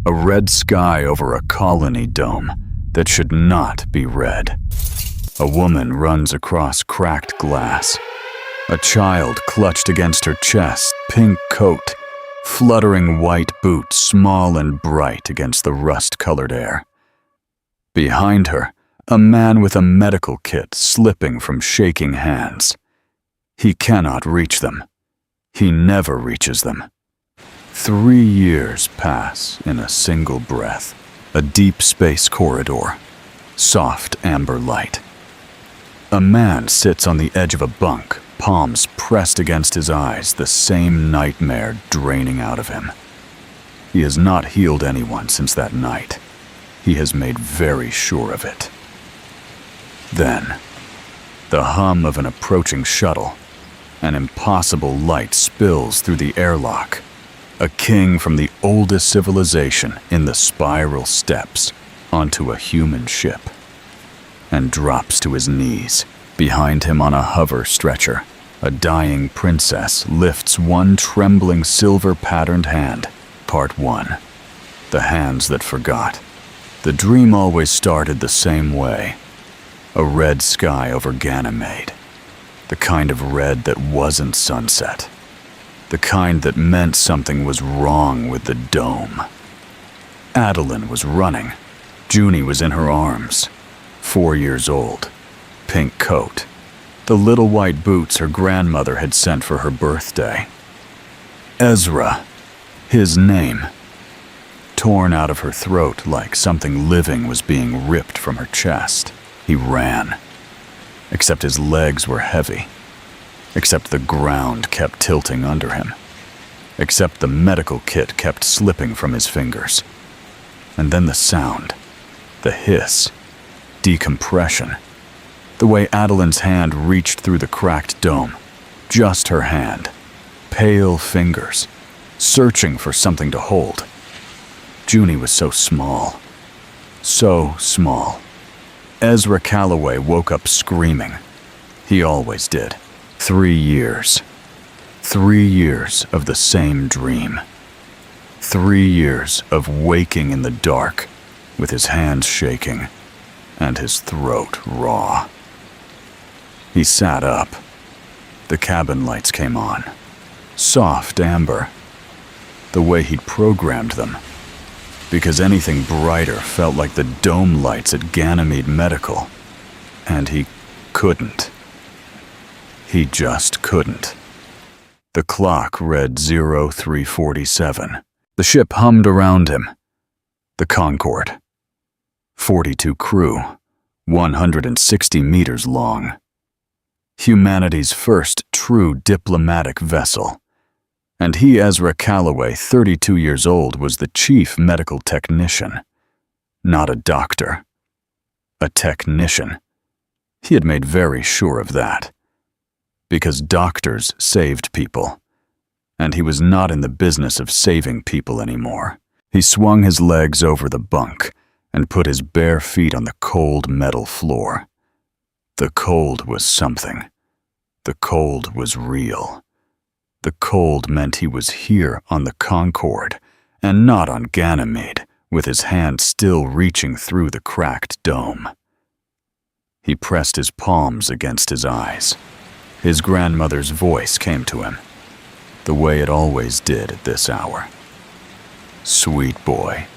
A red sky over a colony dome that should not be red. A woman runs across cracked glass. A child clutched against her chest, pink coat, fluttering white boots small and bright against the rust-colored air. Behind her, a man with a medical kit slipping from shaking hands. He cannot reach them. He never reaches them. 3 years pass in a single breath. A deep space corridor. Soft amber light. A man sits on the edge of a bunk, palms pressed against his eyes, the same nightmare draining out of him. He has not healed anyone since that night. He has made very sure of it. Then, the hum of an approaching shuttle. An impossible light spills through the airlock. A king from the oldest civilization in the spiral steps onto a human ship and drops to his knees. Behind him on a hover stretcher, a dying princess lifts one trembling silver-patterned hand. Part 1. The hands that forgot. The dream always started the same way. A red sky over Ganymede. The kind of red that wasn't sunset. The kind that meant something was wrong with the dome. Adeline was running. Junie was in her arms. 4 years old. Pink coat. The little white boots her grandmother had sent for her birthday. Ezra. His name. Torn out of her throat like something living was being ripped from her chest. He ran. Except his legs were heavy. Except the ground kept tilting under him. Except the medical kit kept slipping from his fingers. And then the sound. The hiss. Decompression. The way Adeline's hand reached through the cracked dome. Just her hand. Pale fingers. Searching for something to hold. Junie was so small. So small. Ezra Calloway woke up screaming. He always did. 3 years. 3 years of the same dream. 3 years of waking in the dark, with his hands shaking, and his throat raw. He sat up. The cabin lights came on. Soft amber. The way he'd programmed them. Because anything brighter felt like the dome lights at Ganymede Medical. And he couldn't. He just couldn't. The clock read 0347. The ship hummed around him. The Concorde. 42 crew, 160 meters long. Humanity's first true diplomatic vessel. And he, Ezra Calloway, 32 years old, was the chief medical technician. Not a doctor. A technician. He had made very sure of that. Because doctors saved people. And he was not in the business of saving people anymore. He swung his legs over the bunk and put his bare feet on the cold metal floor. The cold was something. The cold was real. The cold meant he was here on the Concorde, and not on Ganymede, with his hand still reaching through the cracked dome. He pressed his palms against his eyes. His grandmother's voice came to him, the way it always did at this hour. Sweet boy,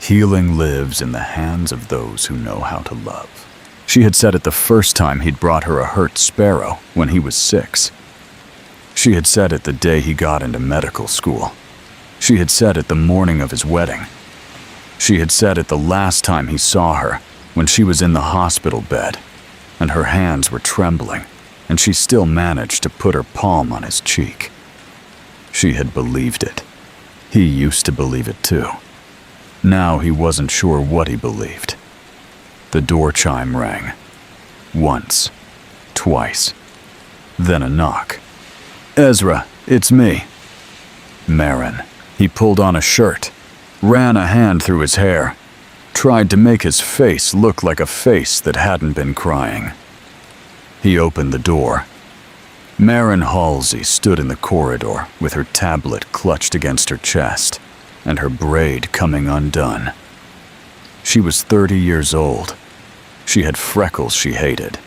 healing lives in the hands of those who know how to love. She had said it the first time he'd brought her a hurt sparrow when he was 6. She had said it the day he got into medical school. She had said it the morning of his wedding. She had said it the last time he saw her, when she was in the hospital bed, and her hands were trembling, and she still managed to put her palm on his cheek. She had believed it. He used to believe it too. Now he wasn't sure what he believed. The door chime rang. Once. Twice. Then a knock. Ezra, it's me. Marin. He pulled on a shirt, ran a hand through his hair, tried to make his face look like a face that hadn't been crying. He opened the door. Marin Halsey stood in the corridor with her tablet clutched against her chest. and her braid coming undone. She was 30 years old. She had freckles she hated.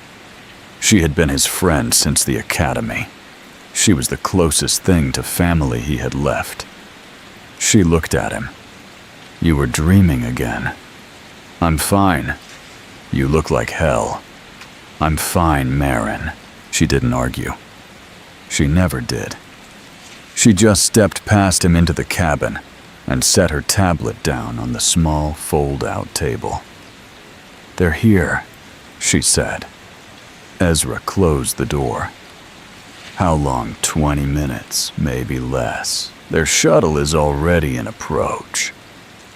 She had been his friend since the academy. She was the closest thing to family he had left. She looked at him. "You were dreaming again." "I'm fine." "You look like hell." "I'm fine, Marin." She didn't argue. She never did. She just stepped past him into the cabin and set her tablet down on the small fold-out table. "They're here," she said. Ezra closed the door. "How long? 20 minutes, maybe less. Their shuttle is already in approach."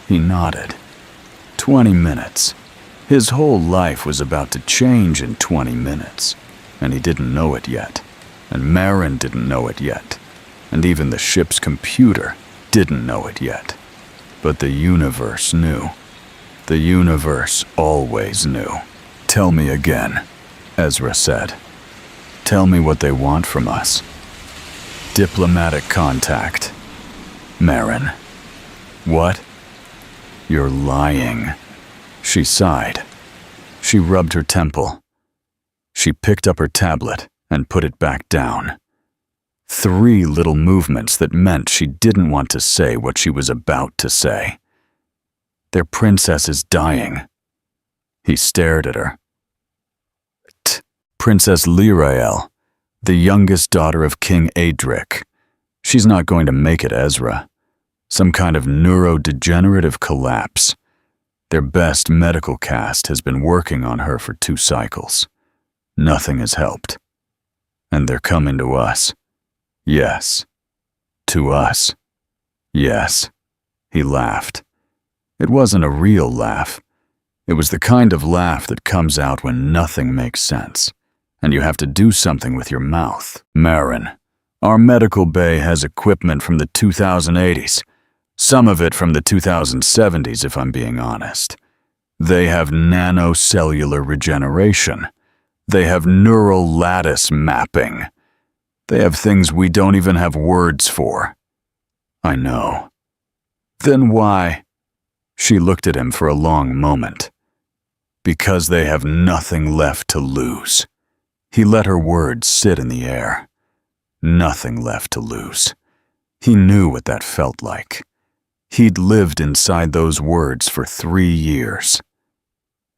He nodded. 20 minutes. His whole life was about to change in 20 minutes, and he didn't know it yet, and Marin didn't know it yet, and even the ship's computer didn't know it yet. But the universe knew. The universe always knew. "Tell me again," Ezra said. "Tell me what they want from us." "Diplomatic contact." "Marin." "What?" "You're lying." She sighed. She rubbed her temple. She picked up her tablet and put it back down. 3 little movements that meant she didn't want to say what she was about to say. "Their princess is dying." He stared at her. "Princess Lirael, the youngest daughter of King Adric. She's not going to make it, Ezra. Some kind of neurodegenerative collapse. Their best medical cast has been working on her for 2 cycles. Nothing has helped. And they're coming to us. Yes. To us. Yes." He laughed. It wasn't a real laugh. It was the kind of laugh that comes out when nothing makes sense, and you have to do something with your mouth. "Marin, our medical bay has equipment from the 2080s. Some of it from the 2070s, if I'm being honest. They have nanocellular regeneration. They have neural lattice mapping. They have things we don't even have words for." "I know." "Then why?" She looked at him for a long moment. "Because they have nothing left to lose." He let her words sit in the air. Nothing left to lose. He knew what that felt like. He'd lived inside those words for 3 years.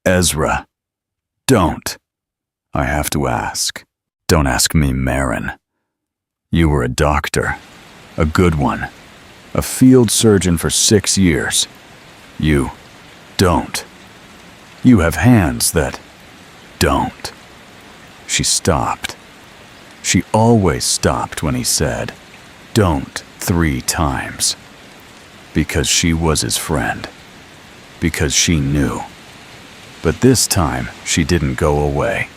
"Ezra, don't." "I have to ask." "Don't ask me, Marin. You were a doctor, a good one, a field surgeon for 6 years. You don't. You have hands that don't." She stopped. She always stopped when he said, "Don't," 3 times. Because she was his friend. Because she knew. But this time, she didn't go away.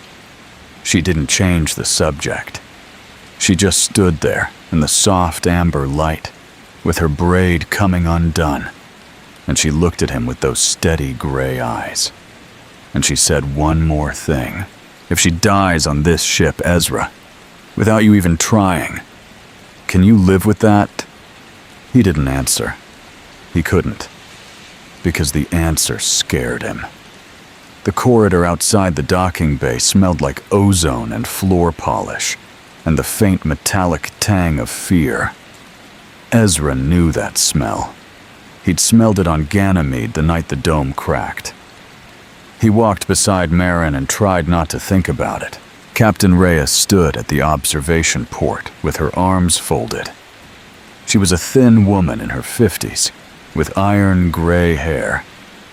She didn't change the subject. She just stood there in the soft amber light, with her braid coming undone, and she looked at him with those steady gray eyes. And she said one more thing. "If she dies on this ship, Ezra, without you even trying, can you live with that?" He didn't answer. He couldn't, because the answer scared him. The corridor outside the docking bay smelled like ozone and floor polish, and the faint metallic tang of fear. Ezra knew that smell. He'd smelled it on Ganymede the night the dome cracked. He walked beside Marin and tried not to think about it. Captain Reyes stood at the observation port with her arms folded. She was a thin woman in her 50s, with iron gray hair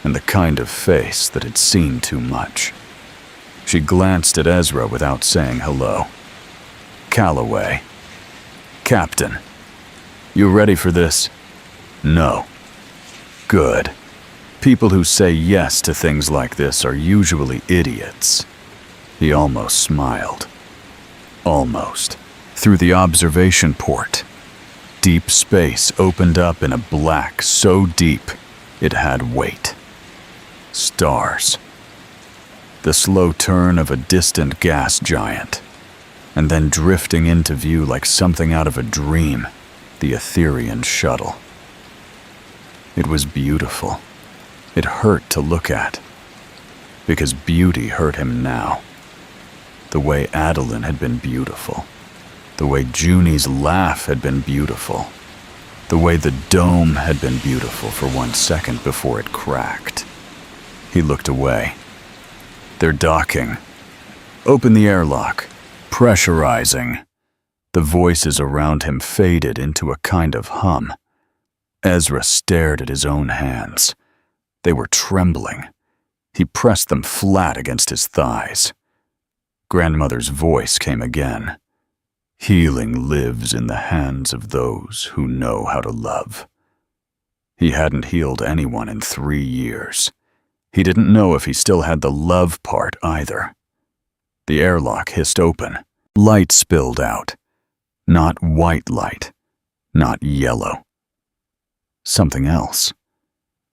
and the kind of face that had seen too much. She glanced at Ezra without saying hello. "Calloway." "Captain, you ready for this?" "No." "Good. People who say yes to things like this are usually idiots." He almost smiled. Almost. Through the observation port, deep space opened up in a black so deep it had weight. Stars. The slow turn of a distant gas giant, and then drifting into view like something out of a dream, the Etherian shuttle. It was beautiful. It hurt to look at, because beauty hurt him now. The way Adeline had been beautiful. The way Junie's laugh had been beautiful. The way the dome had been beautiful for 1 second before it cracked. He looked away. They're docking. Open the airlock. Pressurizing. The voices around him faded into a kind of hum. Ezra stared at his own hands. They were trembling. He pressed them flat against his thighs. Grandmother's voice came again. Healing lives in the hands of those who know how to love. He hadn't healed anyone in 3 years. He didn't know if he still had the love part either. The airlock hissed open. Light spilled out. Not white light. Not yellow. Something else.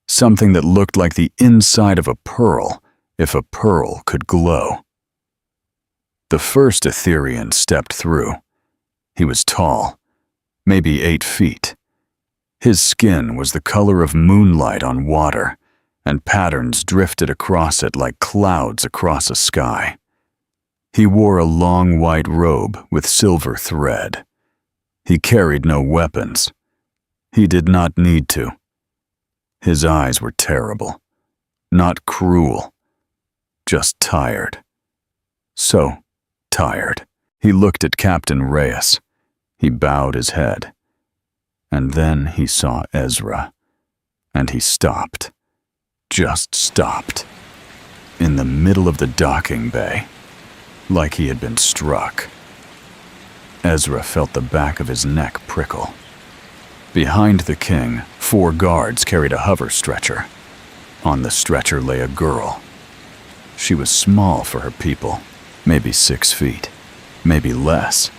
Something that looked like the inside of a pearl, if a pearl could glow. The first Etherian stepped through. He was tall, maybe 8 feet. His skin was the color of moonlight on water, and patterns drifted across it like clouds across a sky. He wore a long white robe with silver thread. He carried no weapons. He did not need to. His eyes were terrible, not cruel, just tired. So tired. He looked at Captain Reyes. He bowed his head. And then he saw Ezra. And he stopped. Just stopped. In the middle of the docking bay. Like he had been struck. Ezra felt the back of his neck prickle. Behind the king, 4 guards carried a hover stretcher. On the stretcher lay a girl. She was small for her people, maybe 6 feet, maybe less.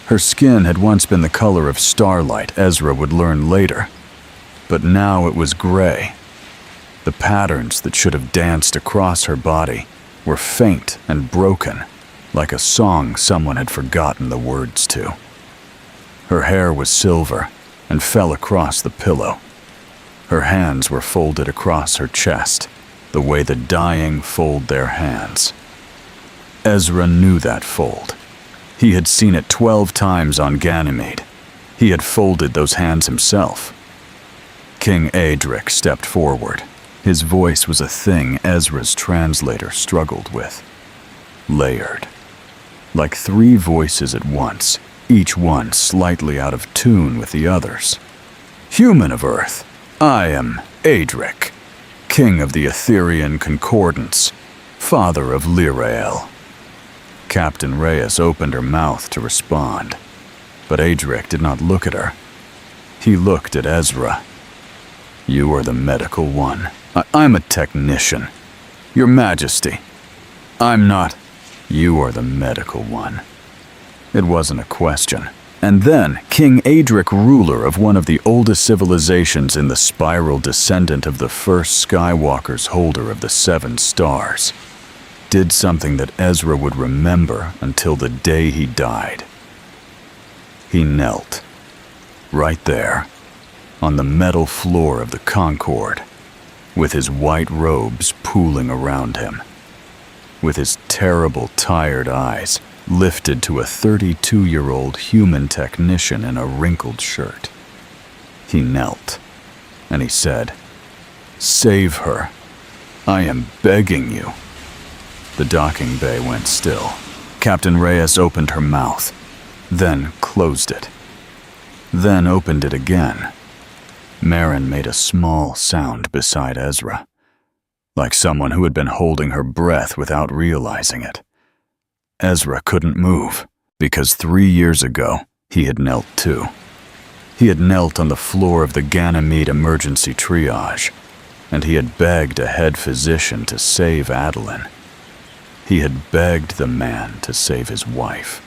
Her skin had once been the color of starlight, Ezra would learn later, but now it was gray. The patterns that should have danced across her body were faint and broken, like a song someone had forgotten the words to. Her hair was silver and fell across the pillow. Her hands were folded across her chest, the way the dying fold their hands. Ezra knew that fold. He had seen it 12 times on Ganymede. He had folded those hands himself. King Adric stepped forward. His voice was a thing Ezra's translator struggled with. Layered. Like 3 voices at once, each one slightly out of tune with the others. Human of Earth, I am Adric, king of the Etherian Concordance, father of Lirael. Captain Reyes opened her mouth to respond, but Adric did not look at her. He looked at Ezra. You are the medical one. I'm a technician. Your Majesty. I'm not. You are the medical one. It wasn't a question. And then, King Adric, ruler of one of the oldest civilizations in the spiral descendant of the first Skywalker's holder of the 7 stars, did something that Ezra would remember until the day he died. He knelt, right there, on the metal floor of the Concorde, with his white robes pooling around him, with his terrible, tired eyes lifted to a 32-year-old human technician in a wrinkled shirt. He knelt, and he said, "Save her. I am begging you." The docking bay went still. Captain Reyes opened her mouth, then closed it, then opened it again. Marin made a small sound beside Ezra, like someone who had been holding her breath without realizing it. Ezra couldn't move, because 3 years ago, he had knelt too. He had knelt on the floor of the Ganymede emergency triage, and he had begged a head physician to save Adeline. He had begged the man to save his wife.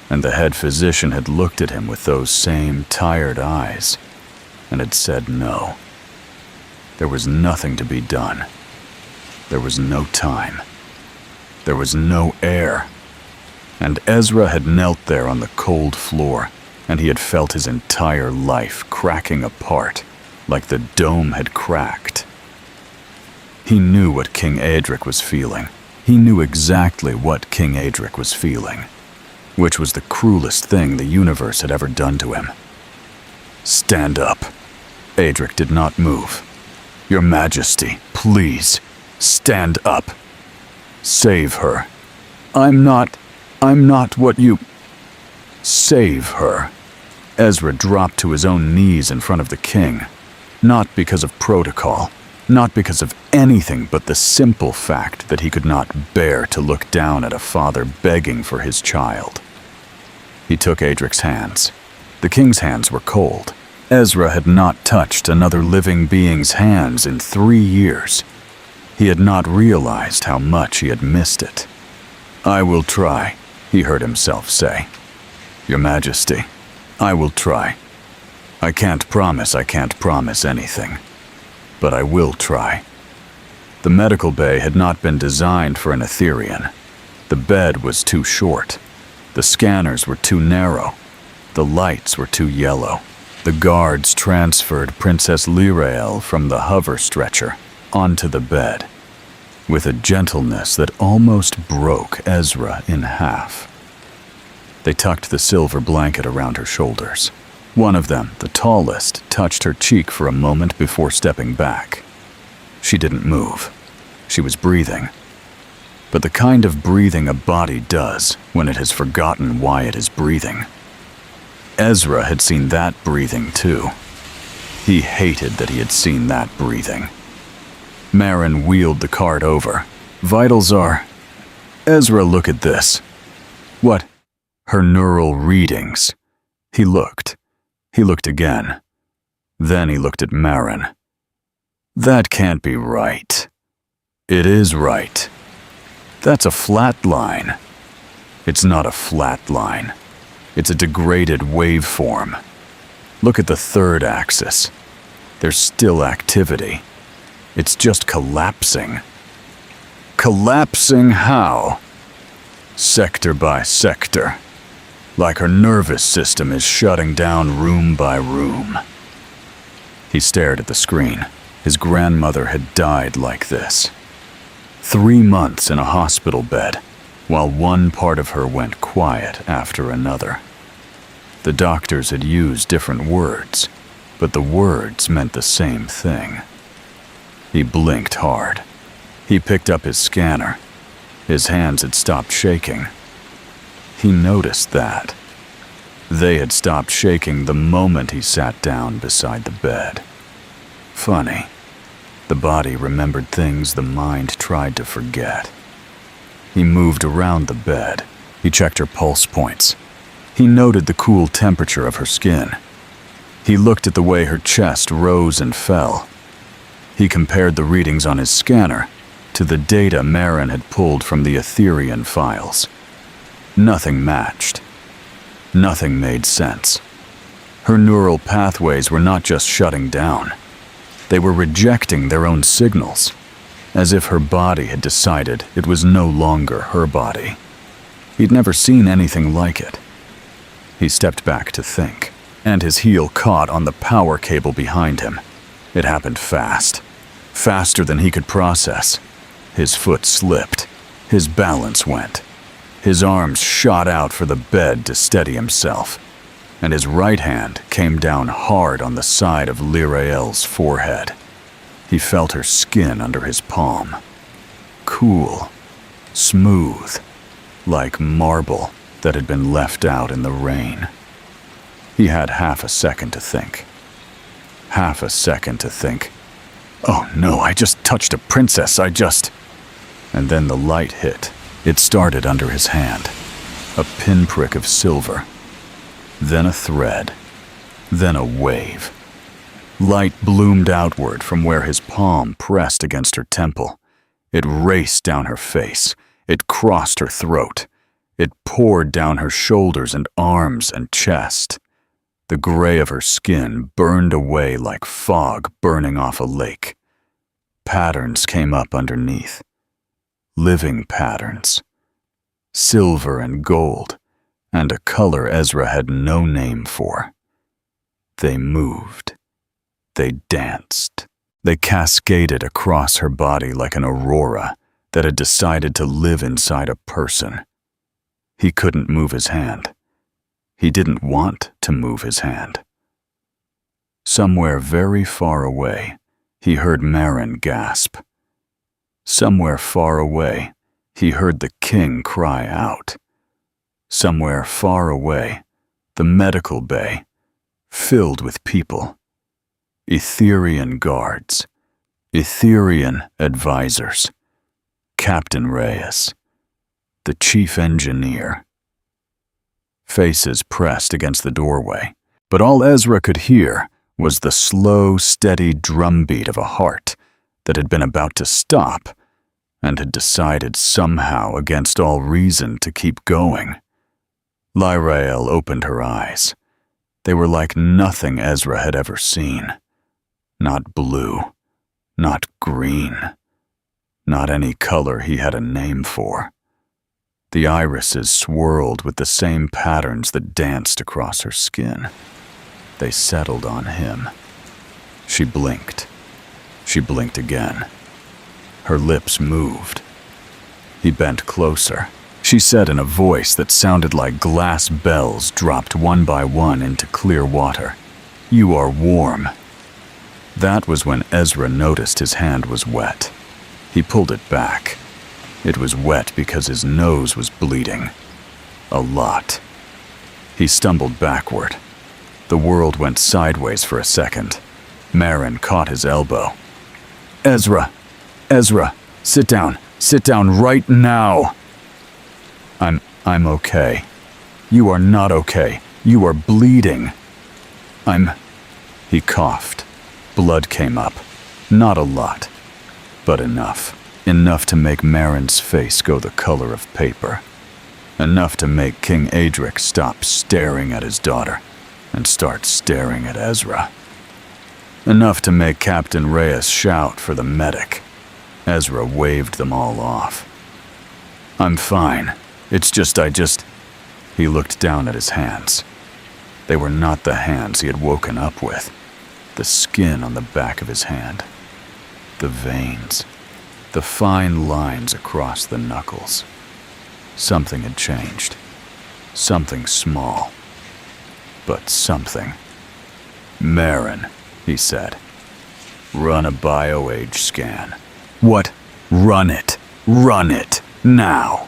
And the head physician had looked at him with those same tired eyes, and had said no. There was nothing to be done. There was no time. There was no air. And Ezra had knelt there on the cold floor, and he had felt his entire life cracking apart like the dome had cracked. He knew what King Aedric was feeling. He knew exactly what King Aedric was feeling, which was the cruelest thing the universe had ever done to him. "Stand up." Aedric did not move. "Your Majesty, please, stand up. Save her." I'm not what you..." "Save her." Ezra dropped to his own knees in front of the king, not because of protocol, not because of anything but the simple fact that he could not bear to look down at a father begging for his child. He took Aedric's hands. The king's hands were cold. Ezra had not touched another living being's hands in 3 years. He had not realized how much he had missed it. "I will try," he heard himself say. "Your Majesty, I will try. I can't promise anything, but I will try." The medical bay had not been designed for an Etherean. The bed was too short. The scanners were too narrow. The lights were too yellow. The guards transferred Princess Lyrael from the hover stretcher onto the bed, with a gentleness that almost broke Ezra in half. They tucked the silver blanket around her shoulders. One of them, the tallest, touched her cheek for a moment before stepping back. She didn't move. She was breathing. But the kind of breathing a body does when it has forgotten why it is breathing. Ezra had seen that breathing too. He hated that he had seen that breathing. Marin wheeled the cart over. "Vitals are..." "Ezra, look at this." "What?" "Her neural readings." He looked. He looked again. Then he looked at Marin. "That can't be right." "It is right. That's a flat line." "It's not a flat line. It's a degraded waveform. Look at the third axis. There's still activity. It's just collapsing." "Collapsing how?" "Sector by sector. Like her nervous system is shutting down room by room." He stared at the screen. His grandmother had died like this. 3 months in a hospital bed, while one part of her went quiet after another. The doctors had used different words, but the words meant the same thing. He blinked hard. He picked up his scanner. His hands had stopped shaking. He noticed that. They had stopped shaking the moment he sat down beside the bed. Funny. The body remembered things the mind tried to forget. He moved around the bed. He checked her pulse points. He noted the cool temperature of her skin. He looked at the way her chest rose and fell. He compared the readings on his scanner to the data Marin had pulled from the Etherean files. Nothing matched. Nothing made sense. Her neural pathways were not just shutting down. They were rejecting their own signals, as if her body had decided it was no longer her body. He'd never seen anything like it. He stepped back to think, and his heel caught on the power cable behind him. It happened fast, faster than he could process. His foot slipped. His balance went. His arms shot out for the bed to steady himself, and his right hand came down hard on the side of Lyrael's forehead. He felt her skin under his palm. Cool, smooth, like marble that had been left out in the rain. He had half a second to think. Half a second to think, "Oh no, I just touched a princess, And then the light hit. It started under his hand. A pinprick of silver. Then a thread. Then a wave. Light bloomed outward from where his palm pressed against her temple. It raced down her face. It crossed her throat. It poured down her shoulders and arms and chest. The gray of her skin burned away like fog burning off a lake. Patterns came up underneath. Living patterns. Silver and gold, and a color Ezra had no name for. They moved. They danced. They cascaded across her body like an aurora that had decided to live inside a person. He couldn't move his hand. He didn't want to move his hand. Somewhere very far away, he heard Marin gasp. Somewhere far away, he heard the king cry out. Somewhere far away, the medical bay, filled with people. Etherian guards, Etherian advisors, Captain Reyes, the chief engineer. Faces pressed against the doorway, but all Ezra could hear was the slow, steady drumbeat of a heart that had been about to stop and had decided somehow against all reason to keep going. Lyrael opened her eyes. They were like nothing Ezra had ever seen. Not blue, not green, not any color he had a name for. The irises swirled with the same patterns that danced across her skin. They settled on him. She blinked. She blinked again. Her lips moved. He bent closer. She said in a voice that sounded like glass bells dropped one by one into clear water, "You are warm." That was when Ezra noticed his hand was wet. He pulled it back. It was wet because his nose was bleeding. A lot. He stumbled backward. The world went sideways for a second. Marin caught his elbow. "Ezra! Ezra! Sit down! Sit down right now!" I'm okay. You are not okay. You are bleeding. He coughed. Blood came up. Not a lot, but enough. Enough to make Marin's face go the color of paper. Enough to make King Adric stop staring at his daughter and start staring at Ezra. Enough to make Captain Reyes shout for the medic. Ezra waved them all off. "I'm fine. It's just He looked down at his hands. They were not the hands he had woken up with. The skin on the back of his hand. The veins. The fine lines across the knuckles. Something had changed. Something small. But something. "Marin," he said. "Run a bioage scan." "What? Run it. Run it. Now."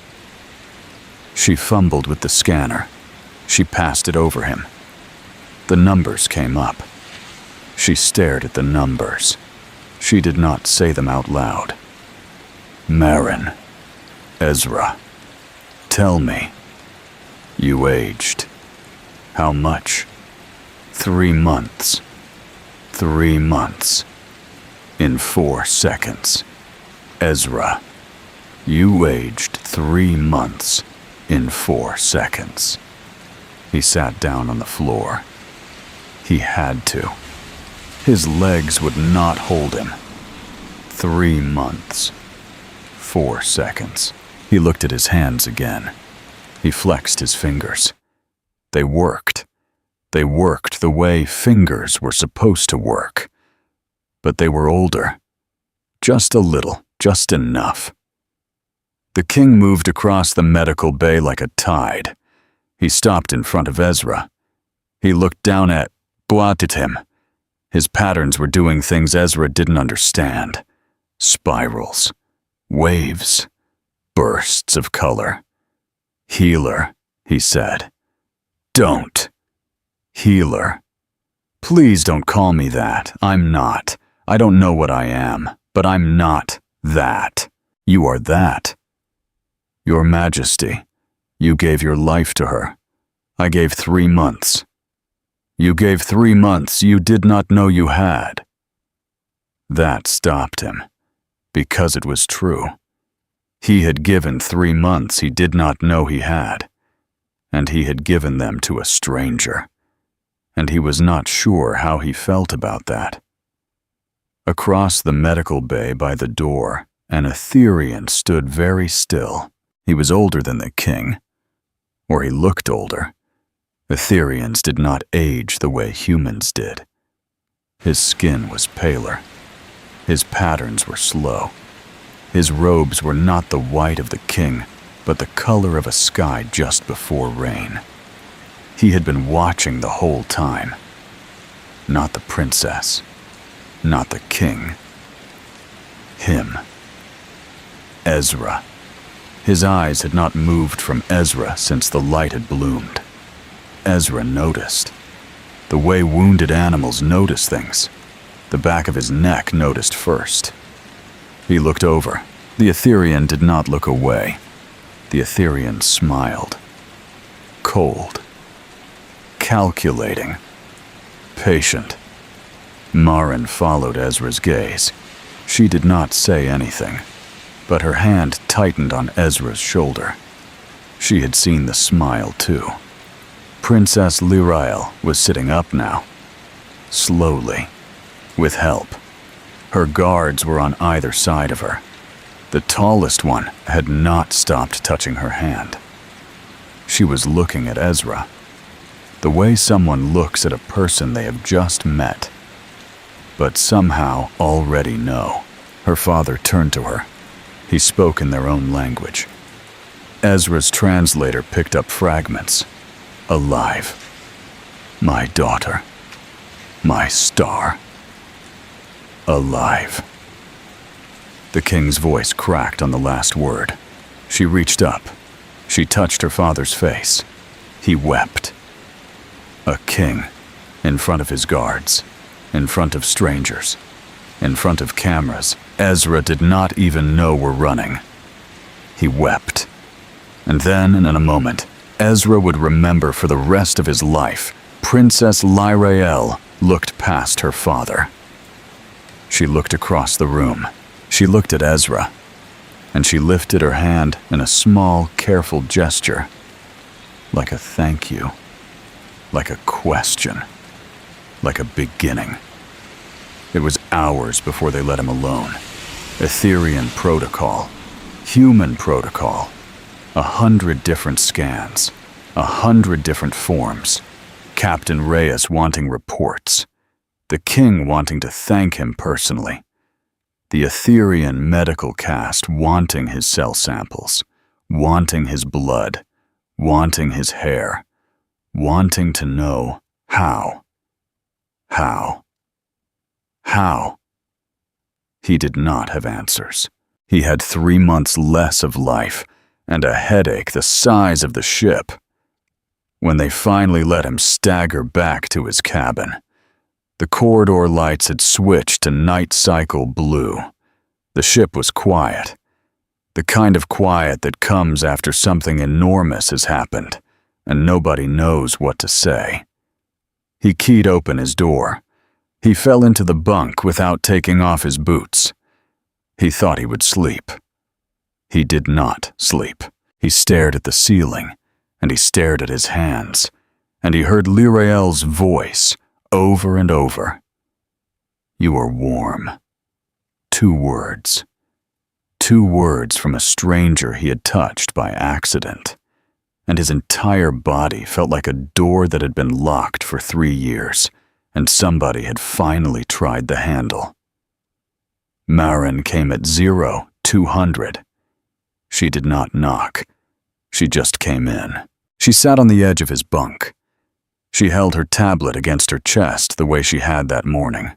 She fumbled with the scanner. She passed it over him. The numbers came up. She stared at the numbers. She did not say them out loud. "Marin. Ezra. Tell me. You aged. How much?" 3 months. 3 months. In 4 seconds. Ezra. You aged 3 months. In 4 seconds. He sat down on the floor. He had to. His legs would not hold him. 3 months. 4 seconds. He looked at his hands again. He flexed his fingers. They worked. They worked the way fingers were supposed to work. But they were older. Just a little, just enough. The king moved across the medical bay like a tide. He stopped in front of Ezra. He looked down at him. His patterns were doing things Ezra didn't understand. Spirals. Waves. Bursts of color. "Healer," he said. "Don't. Healer. Please don't call me that. I'm not. I don't know what I am, but I'm not that. You are that. Your Majesty, you gave your life to her. I gave 3 months. You gave 3 months you did not know you had." That stopped him, because it was true. He had given 3 months he did not know he had, and he had given them to a stranger, and he was not sure how he felt about that. Across the medical bay by the door, an Etherian stood very still. He was older than the king, or he looked older. Etherians did not age the way humans did. His skin was paler. His patterns were slow. His robes were not the white of the king, but the color of a sky just before rain. He had been watching the whole time. Not the princess. Not the king. Him. Ezra. His eyes had not moved from Ezra since the light had bloomed. Ezra noticed. The way wounded animals notice things. The back of his neck noticed first. He looked over. The Etherean did not look away. The Etherean smiled. Cold. Calculating. Patient. Marin followed Ezra's gaze. She did not say anything, but her hand tightened on Ezra's shoulder. She had seen the smile too. Princess Lyrael was sitting up now. Slowly. With help. Her guards were on either side of her. The tallest one had not stopped touching her hand. She was looking at Ezra. The way someone looks at a person they have just met, but somehow already know. Her father turned to her. He spoke in their own language. Ezra's translator picked up fragments. Alive. My daughter. My star. Alive. The king's voice cracked on the last word. She reached up. She touched her father's face. He wept. A king, in front of his guards, in front of strangers, in front of cameras Ezra did not even know were running. He wept. And then, in a moment, Ezra would remember for the rest of his life, Princess Lyrael looked past her father. She looked across the room. She looked at Ezra, and she lifted her hand in a small, careful gesture, like a thank you, like a question, like a beginning. It was hours before they let him alone. Etherean protocol, human protocol, 100 different scans, 100 different forms, Captain Reyes wanting reports, the king wanting to thank him personally, the Etherean medical cast wanting his cell samples, wanting his blood, wanting his hair, wanting to know how. He did not have answers. He had 3 months less of life and a headache the size of the ship. When they finally let him stagger back to his cabin, the corridor lights had switched to night cycle blue. The ship was quiet. The kind of quiet that comes after something enormous has happened, and nobody knows what to say. He keyed open his door. He fell into the bunk without taking off his boots. He thought he would sleep. He did not sleep. He stared at the ceiling, and he stared at his hands, and he heard Lyrael's voice over and over. You are warm. 2 words. 2 words from a stranger he had touched by accident, and his entire body felt like a door that had been locked for 3 years, and somebody had finally tried the handle. Marin came at 0200. She did not knock. She just came in. She sat on the edge of his bunk. She held her tablet against her chest the way she had that morning.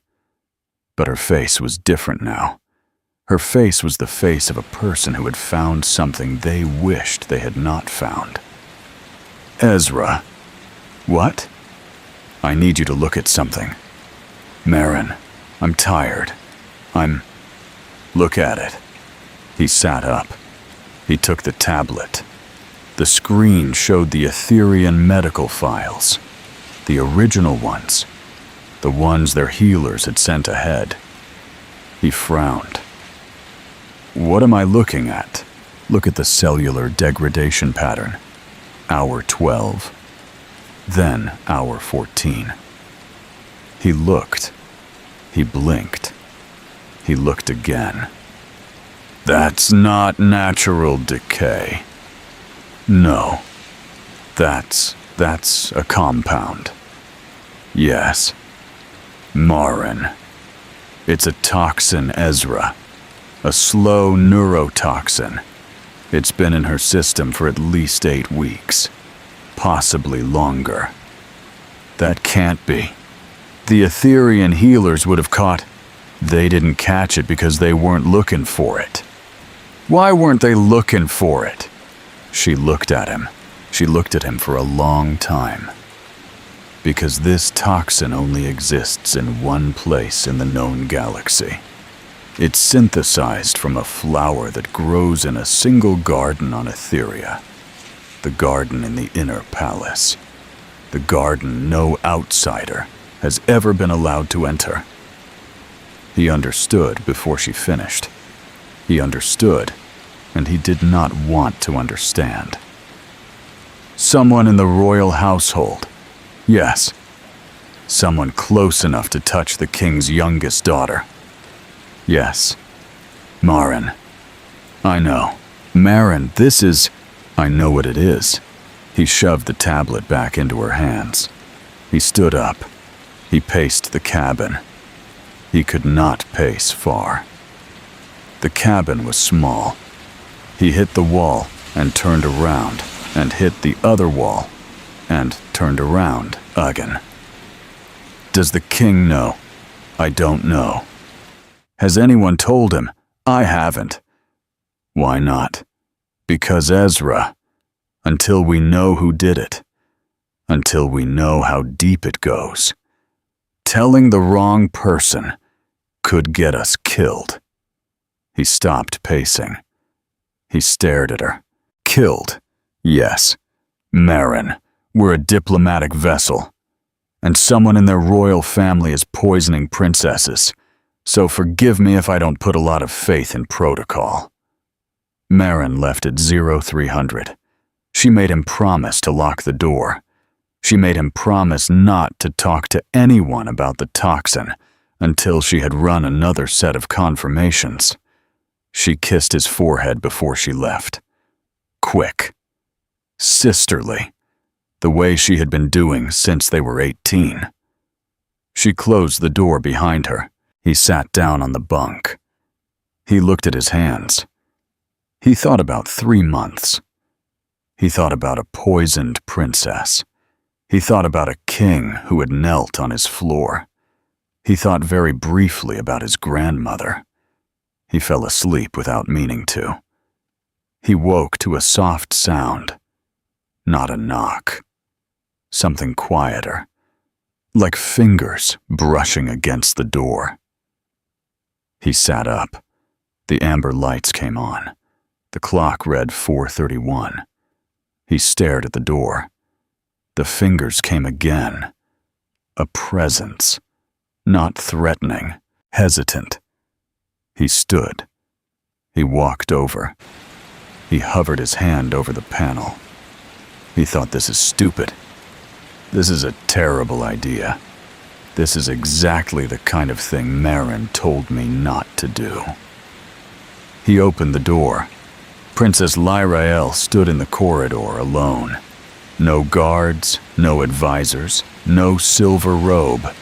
But her face was different now. Her face was the face of a person who had found something they wished they had not found. Ezra. What? I need you to look at something. Marin, I'm tired. Look at it. He sat up. He took the tablet. The screen showed the Etherean medical files. The original ones. The ones their healers had sent ahead. He frowned. What am I looking at? Look at the cellular degradation pattern. Hour 12. Then hour 14. He looked. He blinked. He looked again. That's not natural decay. No. That's a compound. Yes. Marin. It's a toxin, Ezra. A slow neurotoxin. It's been in her system for at least 8 weeks. Possibly longer. That can't be. The Etherian healers would have caught. They didn't catch it because they weren't looking for it. Why weren't they looking for it? She looked at him. She looked at him for a long time. Because this toxin only exists in one place in the known galaxy. It's synthesized from a flower that grows in a single garden on Etheria. The garden in the inner palace. The garden no outsider has ever been allowed to enter. He understood before she finished. He understood, and he did not want to understand. Someone in the royal household. Yes. Someone close enough to touch the king's youngest daughter. Yes. Marin. I know. Marin, this is... I know what it is. He shoved the tablet back into her hands. He stood up. He paced the cabin. He could not pace far. The cabin was small. He hit the wall and turned around and hit the other wall and turned around again. Does the king know? I don't know. Has anyone told him? I haven't. Why not? Because Ezra, until we know who did it, until we know how deep it goes, telling the wrong person could get us killed. He stopped pacing. He stared at her. Killed. Yes. Marin, we're a diplomatic vessel. And someone in their royal family is poisoning princesses. So forgive me if I don't put a lot of faith in protocol. Marin left at 0300. She made him promise to lock the door. She made him promise not to talk to anyone about the toxin until she had run another set of confirmations. She kissed his forehead before she left. Quick. Sisterly. The way she had been doing since they were 18. She closed the door behind her. He sat down on the bunk. He looked at his hands. He thought about 3 months. He thought about a poisoned princess. He thought about a king who had knelt on his floor. He thought very briefly about his grandmother. He fell asleep without meaning to. He woke to a soft sound. Not a knock. Something quieter. Like fingers brushing against the door. He sat up. The amber lights came on. The clock read 4:31. He stared at the door. The fingers came again. A presence. Not threatening, hesitant. He stood. He walked over. He hovered his hand over the panel. He thought, this is stupid. This is a terrible idea. This is exactly the kind of thing Marin told me not to do. He opened the door. Princess Lyrael stood in the corridor alone. No guards, no advisors, no silver robe.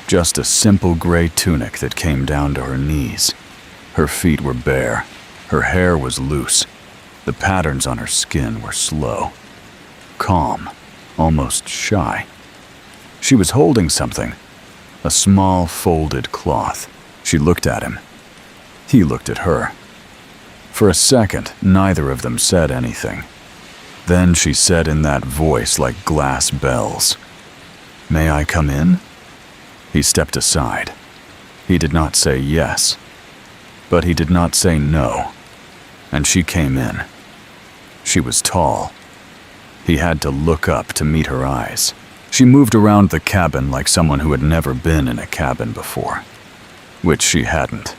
Just a simple gray tunic that came down to her knees. Her feet were bare. Her hair was loose. The patterns on her skin were slow. Calm, almost shy. She was holding something. A small folded cloth. She looked at him. He looked at her. For a second, neither of them said anything. Then she said in that voice like glass bells, "May I come in?" He stepped aside. He did not say yes, but he did not say no, and she came in. She was tall. He had to look up to meet her eyes. She moved around the cabin like someone who had never been in a cabin before, which she hadn't.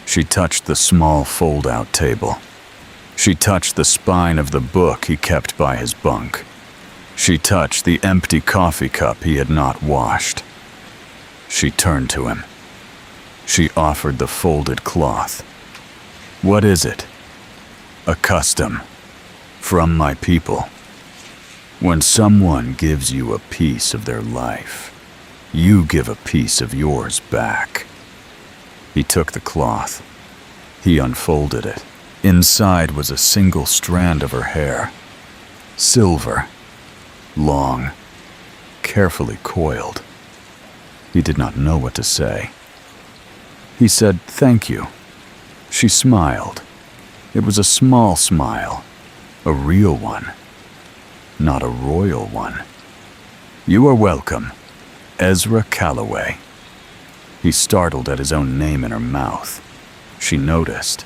She touched the small fold-out table. She touched the spine of the book he kept by his bunk. She touched the empty coffee cup he had not washed. She turned to him. She offered the folded cloth. "What is it?" "A custom. From my people. When someone gives you a piece of their life, You give a piece of yours back." He took the cloth. He unfolded it. Inside was a single strand of her hair. Silver. Long. Carefully coiled. He did not know what to say. He said, "Thank you." She smiled. It was a small smile. A real one. Not a royal one. "You are welcome. Ezra Calloway." He startled at his own name in her mouth. She noticed.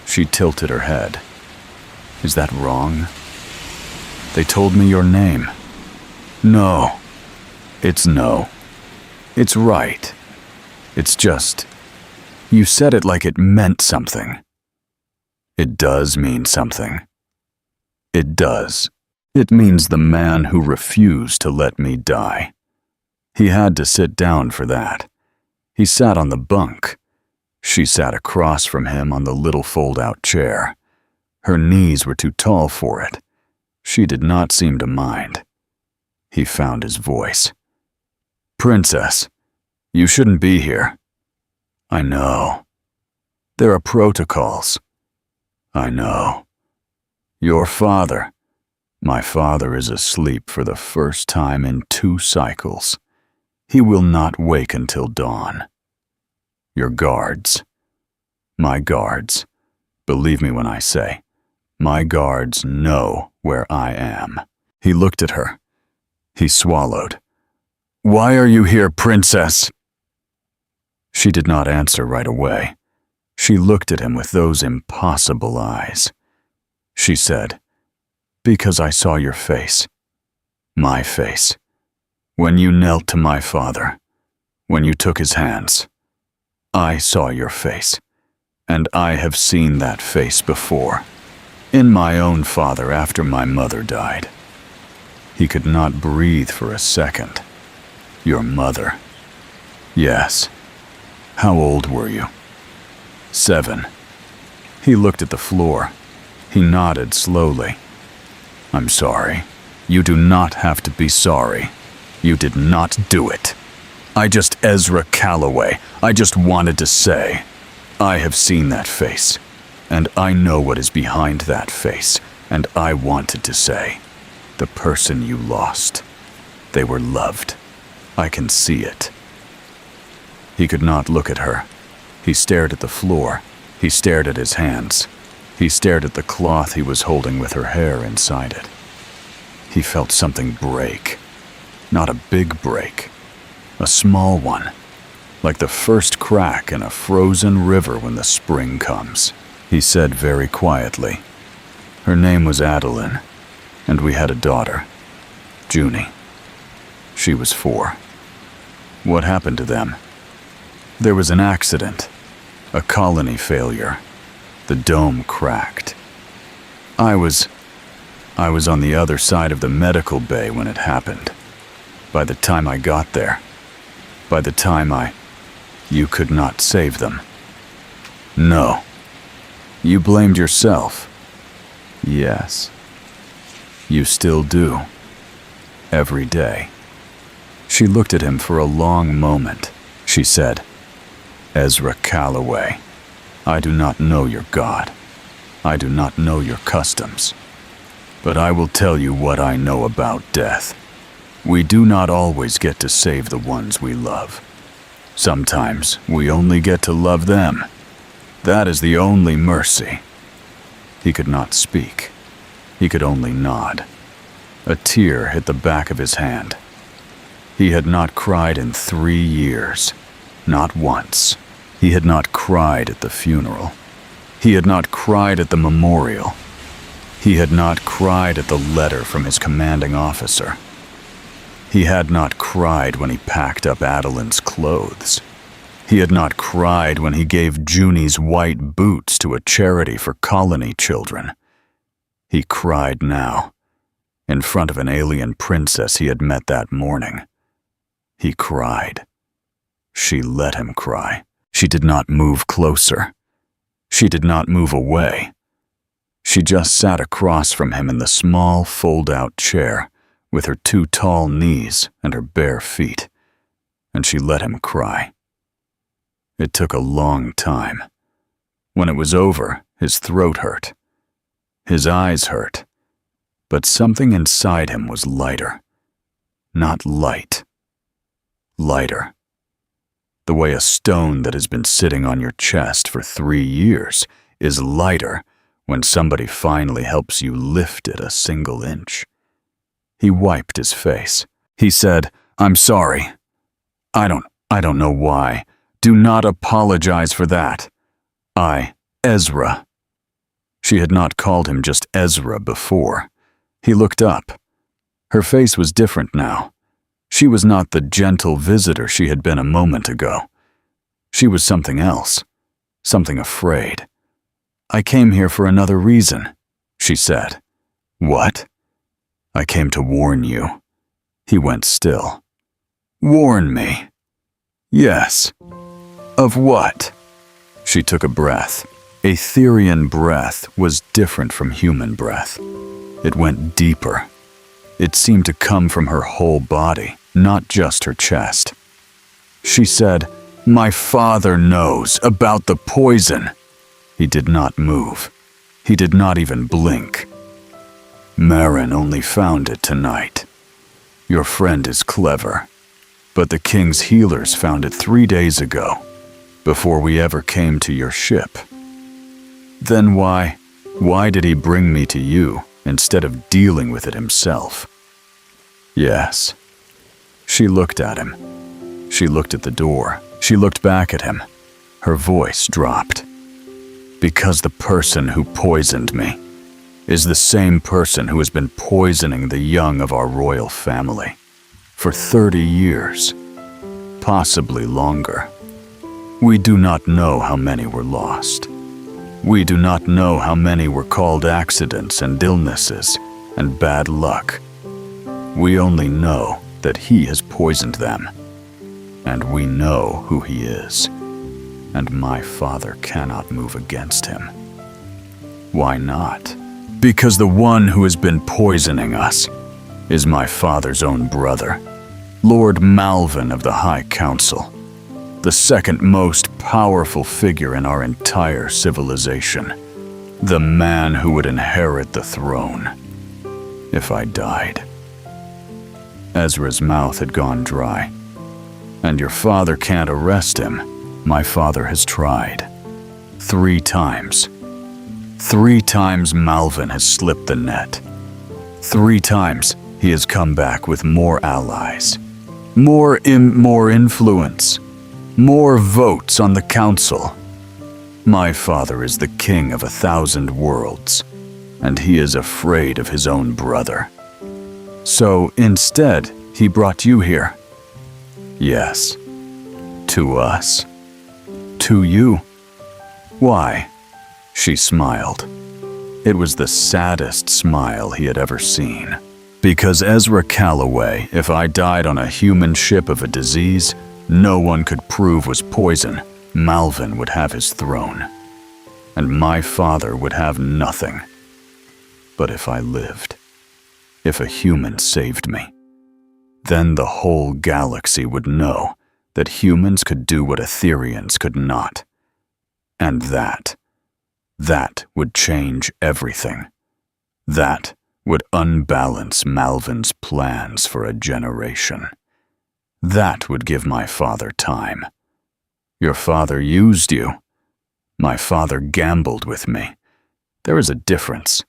She tilted her head. "Is that wrong?" "They told me your name." "No. It's no. It's right. It's just, you said it like it meant something." "It does mean something. It does. It means the man who refused to let me die." He had to sit down for that. He sat on the bunk. She sat across from him on the little fold-out chair. Her knees were too tall for it. She did not seem to mind. He found his voice. "Princess, you shouldn't be here." "I know. There are protocols." "I know. Your father. My father is asleep for the first time in 2 cycles. He will not wake until dawn. Your guards. My guards. Believe me when I say, my guards know where I am." He looked at her. He swallowed. "Why are you here, princess?" She did not answer right away. She looked at him with those impossible eyes. She said, "Because I saw your face. My face. When you knelt to my father. When you took his hands. I saw your face. And I have seen that face before. In my own father after my mother died." He could not breathe for a second. "Your mother." "Yes. How old were you?" 7. He looked at the floor. He nodded slowly. "I'm sorry. You do not have to be sorry. You did not do it. I just Ezra Calloway. I just wanted to say, I have seen that face, and I know what is behind that face, and I wanted to say, the person you lost. They were loved. I can see it." He could not look at her. He stared at the floor. He stared at his hands. He stared at the cloth he was holding with her hair inside it. He felt something break. Not a big break. A small one. Like the first crack in a frozen river when the spring comes. He said very quietly, "Her name was Adeline, and we had a daughter, Junie. She was 4. What happened to them? There was an accident. A colony failure. The dome cracked. I was on the other side of the medical bay when it happened. By the time I got there, you could not save them." "No." "You blamed yourself." "Yes." "You still do. Every day." She looked at him for a long moment. She said, "Ezra Calloway, I do not know your God. I do not know your customs. But I will tell you what I know about death. We do not always get to save the ones we love. Sometimes we only get to love them. That is the only mercy." He could not speak. He could only nod. A tear hit the back of his hand. He had not cried in 3 years. Not once. He had not cried at the funeral. He had not cried at the memorial. He had not cried at the letter from his commanding officer. He had not cried when he packed up Adeline's clothes. He had not cried when he gave Junie's white boots to a charity for colony children. He cried now, in front of an alien princess he had met that morning. He cried. She let him cry. She did not move closer. She did not move away. She just sat across from him in the small fold-out chair, with her 2 tall knees and her bare feet. and she let him cry. It took a long time. When it was over, his throat hurt. His eyes hurt. But something inside him was lighter. Not light. Lighter. The way a stone that has been sitting on your chest for 3 years is lighter when somebody finally helps you lift it a single inch. He wiped his face. He said, "I'm sorry. I don't know why. Do not apologize for that. Ezra." She had not called him just Ezra before. He looked up. Her face was different now. She was not the gentle visitor she had been a moment ago. She was something else, something afraid. "I came here for another reason," she said. "What?" "I came to warn you." He went still. "Warn me?" "Yes." "Of what?" She took a breath. Aetherian breath was different from human breath. It went deeper. It seemed to come from her whole body, not just her chest. She said, "My father knows about the poison." He did not move. He did not even blink. "Marin only found it tonight. Your friend is clever, but the king's healers found it 3 days ago, before we ever came to your ship." "Then why did he bring me to you instead of dealing with it himself?" "Yes." She looked at him. She looked at the door. She looked back at him. Her voice dropped. "Because the person who poisoned me is the same person who has been poisoning the young of our royal family for 30 years, possibly longer. We do not know how many were lost. We do not know how many were called accidents and illnesses and bad luck. We only know that he has poisoned them, and we know who he is, and my father cannot move against him." "Why not?" "Because the one who has been poisoning us is my father's own brother, Lord Malvin of the High Council, the second most powerful figure in our entire civilization, the man who would inherit the throne if I died." Ezra's mouth had gone dry. "And your father can't arrest him. My father has tried. 3 times. 3 times Malvin has slipped the net. 3 times he has come back with more allies, more influence, more votes on the council. My father is the king of 1,000 worlds, and he is afraid of his own brother. So instead, he brought you here." "Yes. To us. To you." "Why?" She smiled. It was the saddest smile he had ever seen. "Because Ezra Calloway, if I died on a human ship of a disease no one could prove was poison, Malvin would have his throne. And my father would have nothing. But if I lived, if a human saved me, then the whole galaxy would know that humans could do what Aetherians could not. And that would change everything. That would unbalance Malvin's plans for a generation. That would give my father time. Your father used you. My father gambled with me. There is a difference."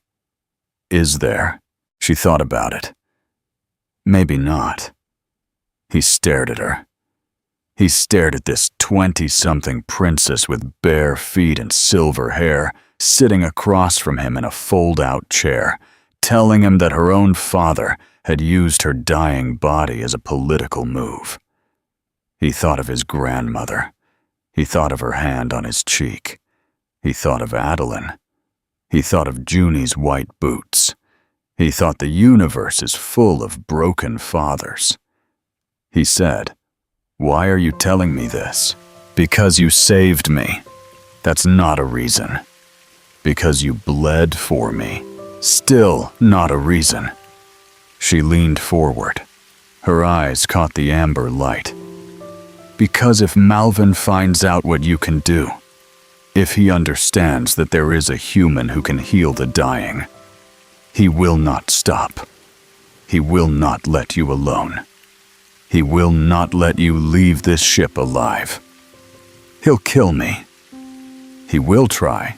"Is there?" She thought about it. "Maybe not." He stared at her. He stared at this 20-something princess with bare feet and silver hair sitting across from him in a fold-out chair, telling him that her own father had used her dying body as a political move. He thought of his grandmother. He thought of her hand on his cheek. He thought of Adeline. He thought of Junie's white boots. He thought the universe is full of broken fathers. He said, "Why are you telling me this?" "Because you saved me. That's not a reason. Because you bled for me. Still not a reason." She leaned forward. Her eyes caught the amber light. Because if Malvin finds out what you can do, if he understands that there is a human who can heal the dying, he will not stop. He will not let you alone. He will not let you leave this ship alive. He'll kill me. He will try,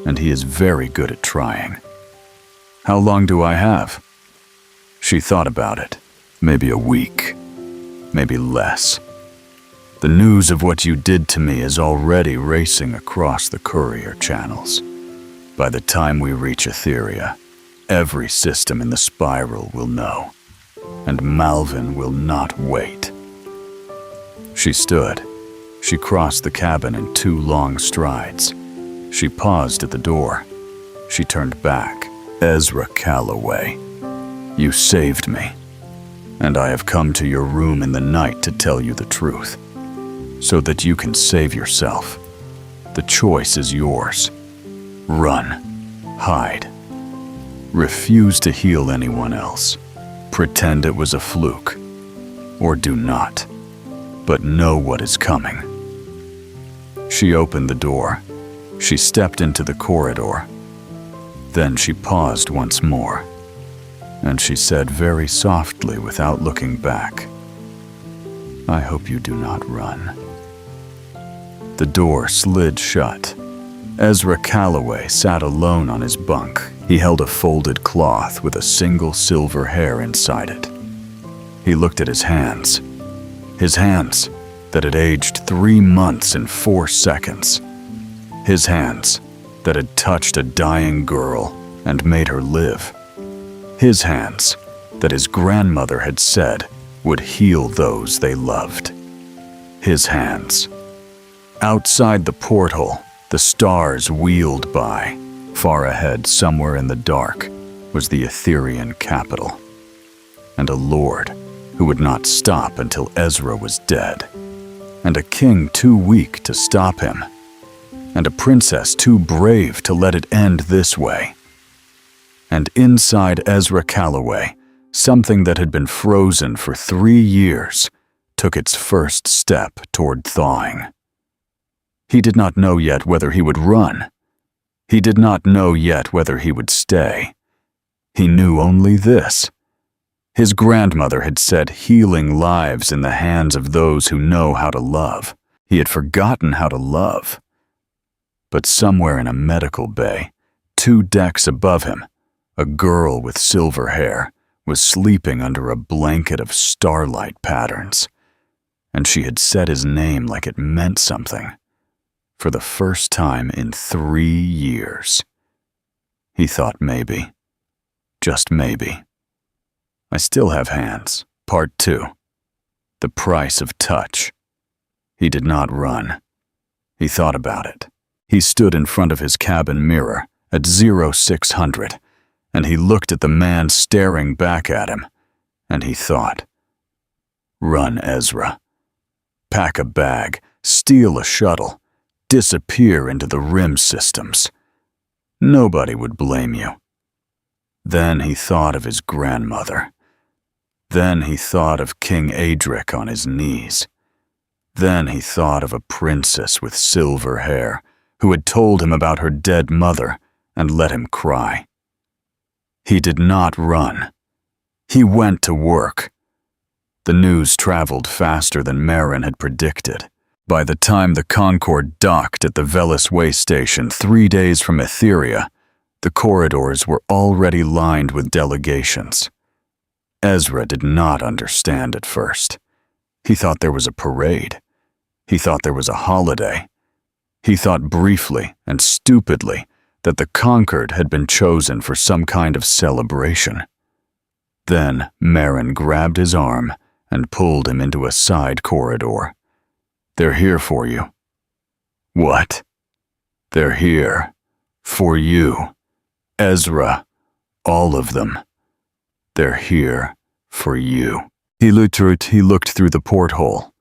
and he is very good at trying. How long do I have? She thought about it. Maybe a week, maybe less. The news of what you did to me is already racing across the courier channels. By the time we reach Etheria, every system in the spiral will know, and Malvin will not wait. She stood. She crossed the cabin in 2 long strides. She paused at the door. She turned back. Ezra Calloway, you saved me, and I have come to your room in the night to tell you the truth, so that you can save yourself. The choice is yours. Run. Hide. Refuse to heal anyone else. Pretend it was a fluke. Or do not. But know what is coming. She opened the door. She stepped into the corridor. Then she paused once more, and she said very softly without looking back, I hope you do not run. The door slid shut. Ezra Calloway sat alone on his bunk. He held a folded cloth with a single silver hair inside it. He looked at his hands that had aged 3 months in 4 seconds. His hands that had touched a dying girl and made her live. His hands that his grandmother had said would heal those they loved. His hands. Outside the porthole, the stars wheeled by. Far ahead, somewhere in the dark, was the Etherian capital. And a lord who would not stop until Ezra was dead. And a king too weak to stop him. And a princess too brave to let it end this way. And inside Ezra Calloway, something that had been frozen for 3 years took its first step toward thawing. He did not know yet whether he would run. He did not know yet whether he would stay. He knew only this. His grandmother had said healing lives in the hands of those who know how to love. He had forgotten how to love. But somewhere in a medical bay, 2 decks above him, a girl with silver hair was sleeping under a blanket of starlight patterns. And she had said his name like it meant something. For the first time in 3 years. He thought maybe, just maybe. I still have hands. Part 2. The price of touch. He did not run. He thought about it. He stood in front of his cabin mirror at 0600, and he looked at the man staring back at him, and he thought, run, Ezra. Pack a bag, steal a shuttle, disappear into the rim systems. Nobody would blame you. Then he thought of his grandmother. Then he thought of King Adric on his knees. Then he thought of a princess with silver hair who had told him about her dead mother and let him cry. He did not run. He went to work. The news traveled faster than Marin had predicted. By the time the Concorde docked at the Velis Way station 3 days from Etheria, the corridors were already lined with delegations. Ezra did not understand at first. He thought there was a parade. He thought there was a holiday. He thought briefly and stupidly that the Conquered had been chosen for some kind of celebration. Then Marin grabbed his arm and pulled him into a side corridor. They're here for you. What? They're here. For you. Ezra. All of them. They're here. For you. He looked through the porthole.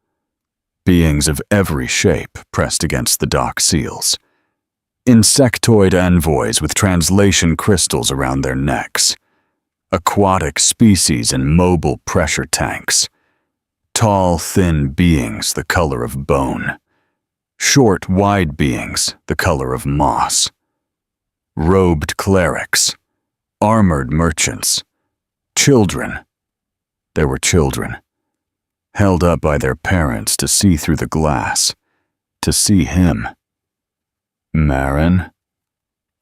Beings of every shape pressed against the dock seals. Insectoid envoys with translation crystals around their necks. Aquatic species in mobile pressure tanks. Tall, thin beings the color of bone. Short, wide beings the color of moss. Robed clerics. Armored merchants. Children. There were children, held up by their parents to see through the glass, to see him. Marin?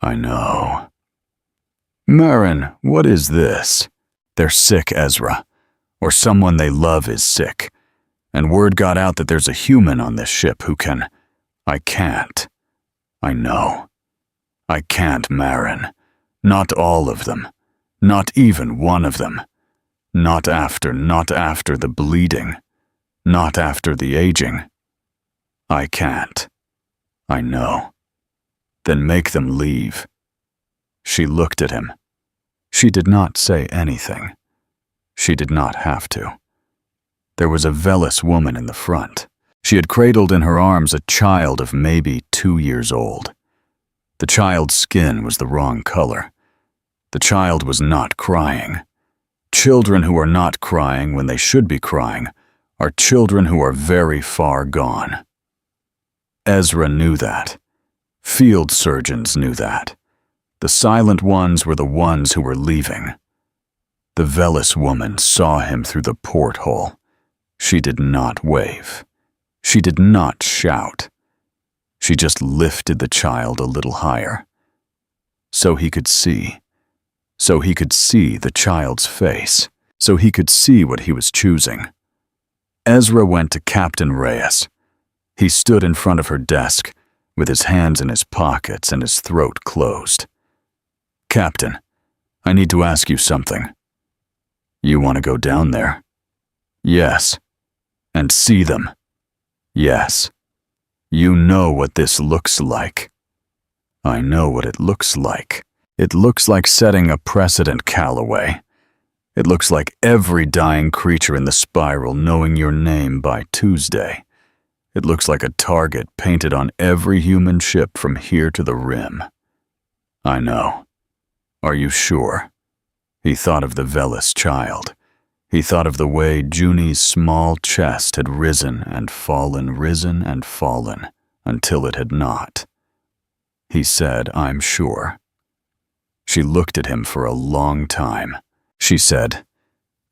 I know. Marin, what is this? They're sick, Ezra. Or someone they love is sick. And word got out that there's a human on this ship who can... I can't. I know. I can't, Marin. Not all of them. Not even one of them. Not after the bleeding. Not after the aging. I can't. I know. Then make them leave. She looked at him. She did not say anything. She did not have to. There was a Velis woman in the front. She had cradled in her arms a child of maybe 2 years old. The child's skin was the wrong color. The child was not crying. Children who are not crying when they should be crying are children who are very far gone. Ezra knew that. Field surgeons knew that. The silent ones were the ones who were leaving. The Velis woman saw him through the porthole. She did not wave. She did not shout. She just lifted the child a little higher. So he could see. So he could see the child's face. So he could see what he was choosing. Ezra went to Captain Reyes. He stood in front of her desk, with his hands in his pockets and his throat closed. Captain, I need to ask you something. You want to go down there? Yes. And see them? Yes. You know what this looks like. I know what it looks like. It looks like setting a precedent, Calloway. It looks like every dying creature in the spiral knowing your name by Tuesday. It looks like a target painted on every human ship from here to the rim. I know. Are you sure? He thought of the Velis child. He thought of the way Junie's small chest had risen, until it had not. He said, I'm sure. She looked at him for a long time. She said,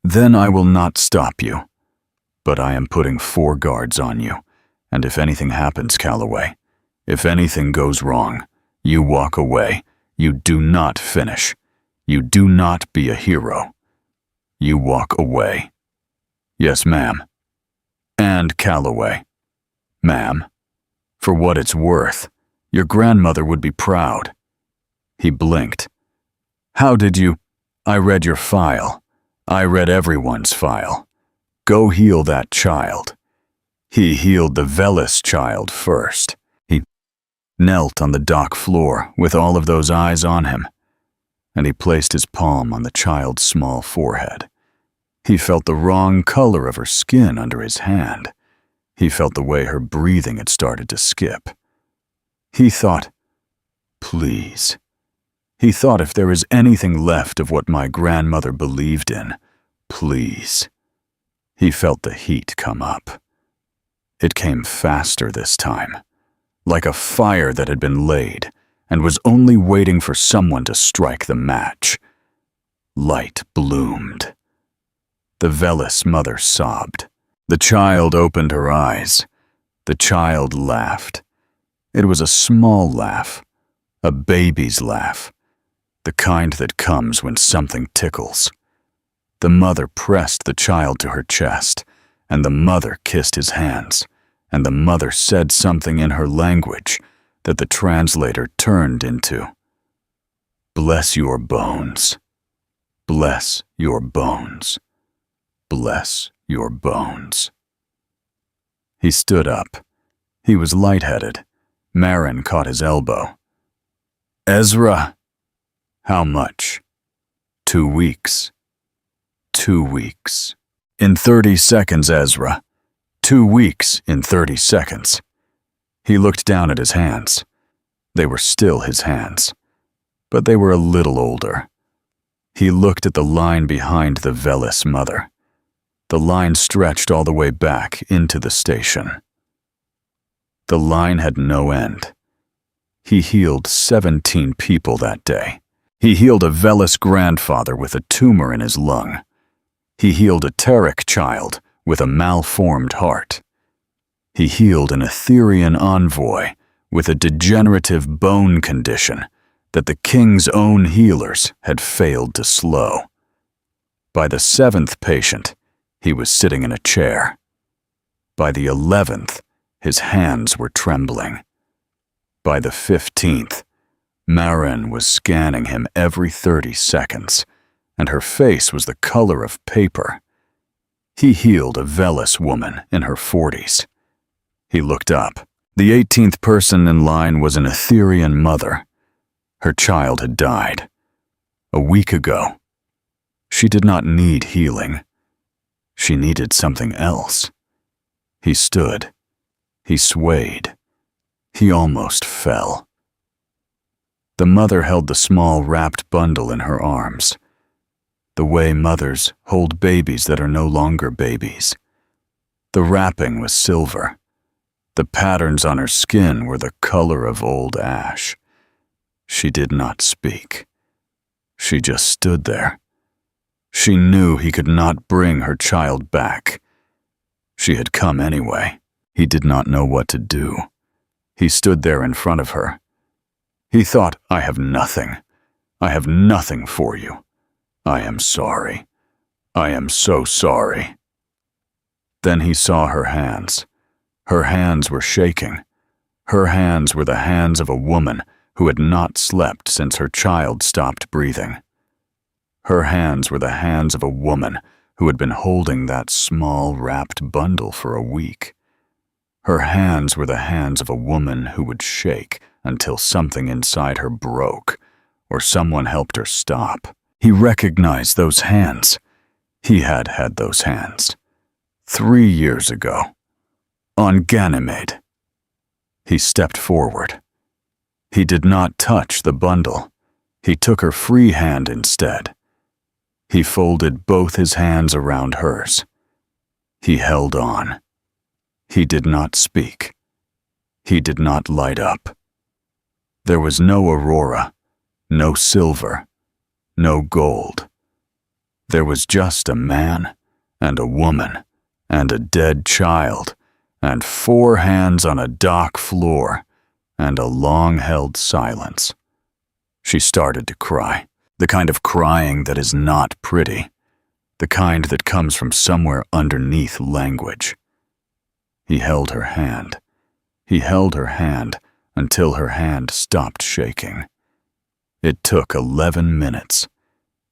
Then I will not stop you. But I am putting 4 guards on you, and if anything happens, Calloway, if anything goes wrong, you walk away. You do not finish. You do not be a hero. You walk away. Yes, ma'am. And Calloway. Ma'am, for what it's worth, your grandmother would be proud. He blinked. How did you? I read your file. I read everyone's file. Go heal that child. He healed the Velis child first. He knelt on the dock floor with all of those eyes on him, and he placed his palm on the child's small forehead. He felt the wrong color of her skin under his hand. He felt the way her breathing had started to skip. He thought, please. He thought, if there is anything left of what my grandmother believed in, please. He felt the heat come up. It came faster this time, like a fire that had been laid and was only waiting for someone to strike the match. Light bloomed. The Velis mother sobbed. The child opened her eyes. The child laughed. It was a small laugh, a baby's laugh, the kind that comes when something tickles. The mother pressed the child to her chest, and the mother kissed his hands, and the mother said something in her language that the translator turned into, "Bless your bones. Bless your bones. Bless your bones." He stood up. He was lightheaded. Marin caught his elbow. "Ezra!" "How much?" 2 weeks. 2 weeks. In 30 seconds, Ezra. 2 weeks in 30 seconds. He looked down at his hands. They were still his hands, but they were a little older. He looked at the line behind the Velis mother. The line stretched all the way back into the station. The line had no end. He healed 17 people that day. He healed a vellus grandfather with a tumor in his lung. He healed a pteric child with a malformed heart. He healed an Etherian envoy with a degenerative bone condition that the king's own healers had failed to slow. By the 7th patient, he was sitting in a chair. By the 11th, his hands were trembling. By the 15th, Marin was scanning him every 30 seconds, and her face was the color of paper. He healed a vellus woman in her 40s. He looked up. The 18th person in line was an Etherian mother. Her child had died. A week ago. She did not need healing. She needed something else. He stood. He swayed. He almost fell. The mother held the small wrapped bundle in her arms, the way mothers hold babies that are no longer babies. The wrapping was silver. The patterns on her skin were the color of old ash. She did not speak. She just stood there. She knew he could not bring her child back. She had come anyway. He did not know what to do. He stood there in front of her. He thought, I have nothing. I have nothing for you. I am sorry. I am so sorry. Then he saw her hands. Her hands were shaking. Her hands were the hands of a woman who had not slept since her child stopped breathing. Her hands were the hands of a woman who had been holding that small wrapped bundle for a week. Her hands were the hands of a woman who would shake until something inside her broke, or someone helped her stop. He recognized those hands. He had had those hands. 3 years ago. On Ganymede. He stepped forward. He did not touch the bundle. He took her free hand instead. He folded both his hands around hers. He held on. He did not speak. He did not light up. There was no aurora, no silver, no gold. There was just a man and a woman and a dead child and 4 hands on a dock floor and a long-held silence. She started to cry, the kind of crying that is not pretty, the kind that comes from somewhere underneath language. He held her hand. He held her hand until her hand stopped shaking. It took 11 minutes.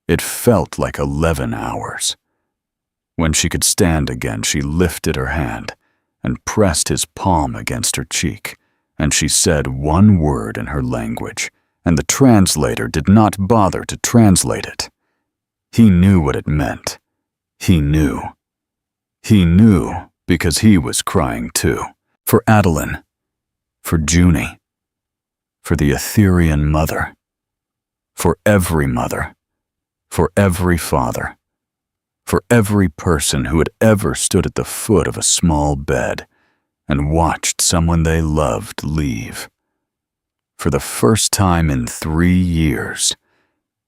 It felt like 11 hours. When she could stand again, she lifted her hand and pressed his palm against her cheek, and she said one word in her language, and the translator did not bother to translate it. He knew what it meant. He knew. He knew because he was crying too. For Adeline. For Junie. For the Etherian mother. For every mother. For every father. For every person who had ever stood at the foot of a small bed and watched someone they loved leave. For the first time in 3 years,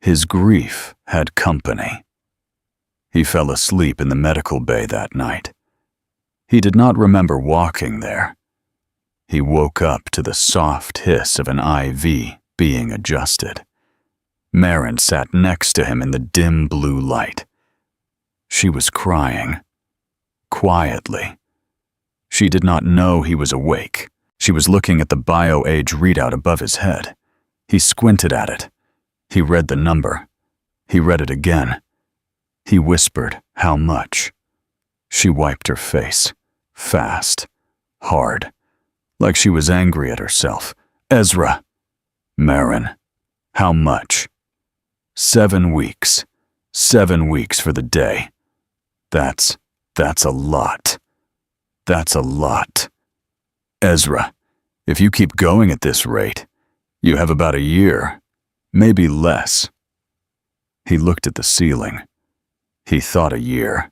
his grief had company. He fell asleep in the medical bay that night. He did not remember walking there. He woke up to the soft hiss of an IV being adjusted. Marin sat next to him in the dim blue light. She was crying. Quietly. She did not know he was awake. She was looking at the bio-age readout above his head. He squinted at it. He read the number. He read it again. He whispered, "How much?" She wiped her face. Fast. Hard. Like she was angry at herself. "Ezra." "Marin. How much?" 7 weeks. 7 weeks for the day. That's a lot. That's a lot. "Ezra, if you keep going at this rate, you have about a year, maybe less." He looked at the ceiling. He thought a year.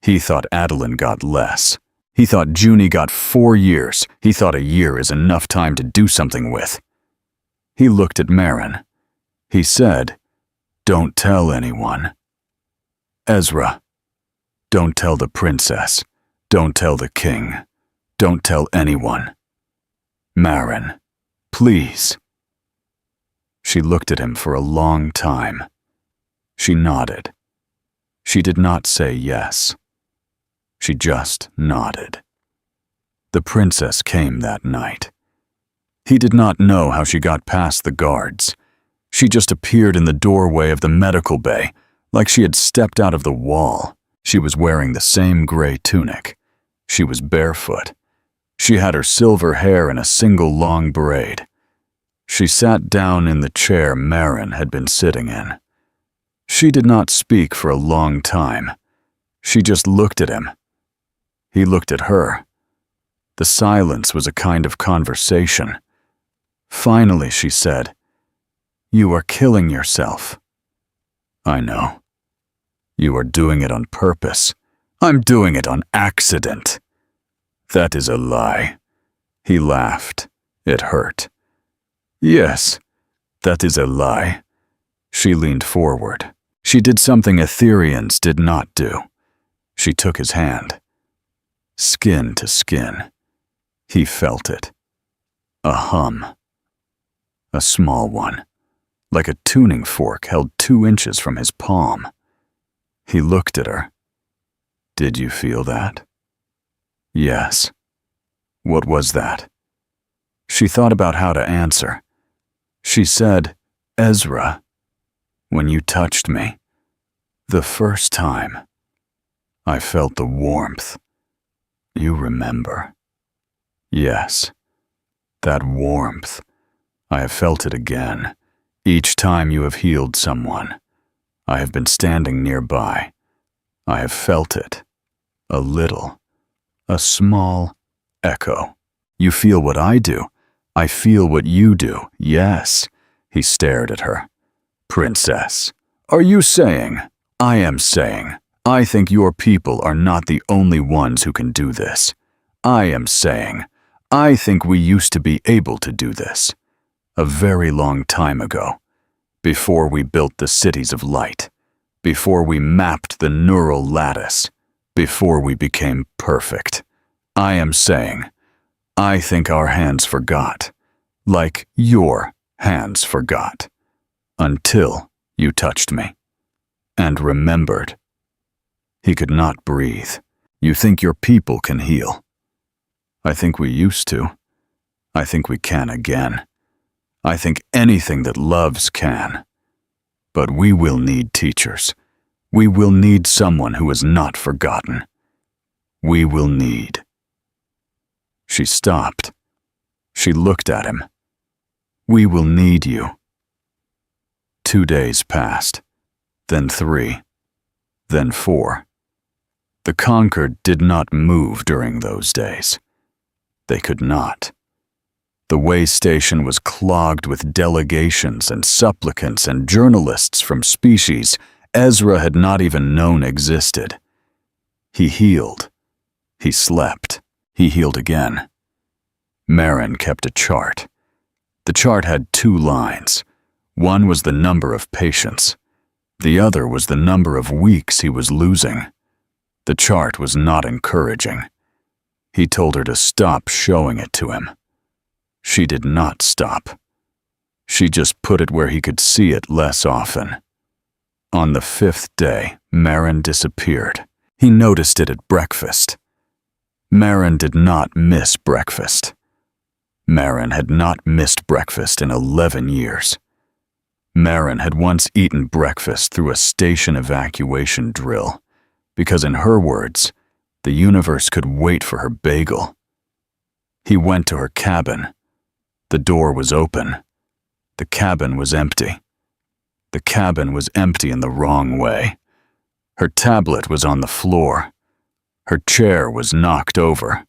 He thought Adeline got less. He thought Junie got 4 years. He thought a year is enough time to do something with. He looked at Marin. He said, "Don't tell anyone." "Ezra, don't tell the princess. Don't tell the king. Don't tell anyone. Marin, please." She looked at him for a long time. She nodded. She did not say yes. She just nodded. The princess came that night. He did not know how she got past the guards. She just appeared in the doorway of the medical bay, like she had stepped out of the wall. She was wearing the same gray tunic. She was barefoot. She had her silver hair in a single long braid. She sat down in the chair Marin had been sitting in. She did not speak for a long time. She just looked at him. He looked at her. The silence was a kind of conversation. Finally, she said, "You are killing yourself." "I know. You are doing it on purpose." "I'm doing it on accident." "That is a lie." He laughed. It hurt. "Yes, that is a lie." She leaned forward. She did something Etherians did not do. She took his hand. Skin to skin. He felt it. A hum. A small one, like a tuning fork held 2 inches from his palm. He looked at her. "Did you feel that?" "Yes." "What was that?" She thought about how to answer. She said, "Ezra, when you touched me, the first time, I felt the warmth. You remember?" "Yes, that warmth. I have felt it again. Each time you have healed someone, I have been standing nearby. I have felt it. A little. A small echo. You feel what I do. I feel what you do. Yes." He stared at her. "Princess, are you saying?" "I am saying, I think your people are not the only ones who can do this. I am saying, I think we used to be able to do this. A very long time ago. Before we built the cities of light. Before we mapped the neural lattice. Before we became perfect. I am saying, I think our hands forgot. Like your hands forgot. Until you touched me. And remembered." He could not breathe. "You think your people can heal?" "I think we used to. I think we can again. I think anything that loves can. But we will need teachers. We will need someone who is not forgotten. We will need." She stopped. She looked at him. "We will need you." 2 days passed, then 3, then 4. The Conquered did not move during those days. They could not. The way station was clogged with delegations and supplicants and journalists from species Ezra had not even known existed. He healed. He slept. He healed again. Marin kept a chart. The chart had 2 lines. One was the number of patients. The other was the number of weeks he was losing. The chart was not encouraging. He told her to stop showing it to him. She did not stop. She just put it where he could see it less often. On the 5th day, Marin disappeared. He noticed it at breakfast. Marin did not miss breakfast. Marin had not missed breakfast in 11 years. Marin had once eaten breakfast through a station evacuation drill, because in her words, the universe could wait for her bagel. He went to her cabin. The door was open. The cabin was empty. The cabin was empty in the wrong way. Her tablet was on the floor. Her chair was knocked over.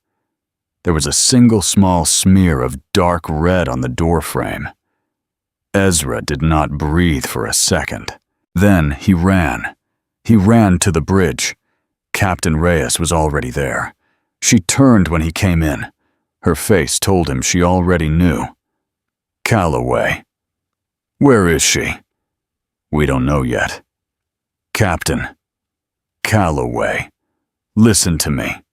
There was a single small smear of dark red on the doorframe. Ezra did not breathe for a second. Then he ran. He ran to the bridge. Captain Reyes was already there. She turned when he came in. Her face told him she already knew. Calloway. Where is she? We don't know yet. Captain. Calloway. Listen to me.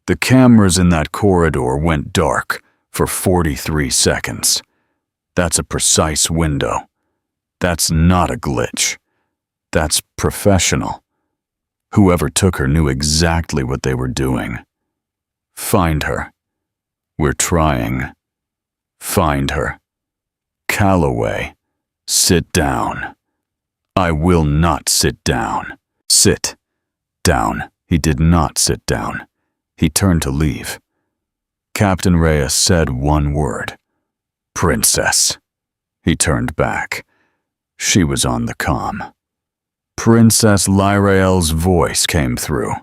The cameras in that corridor went dark for 43 seconds. That's a precise window. That's not a glitch. That's professional. Whoever took her knew exactly what they were doing. Find her. We're trying. Find her. Calloway, sit down. I will not sit down. Sit down. He did not sit down. He turned to leave. Captain Reyes said one word. Princess. He turned back. She was on the comm. Princess Lyrael's voice came through.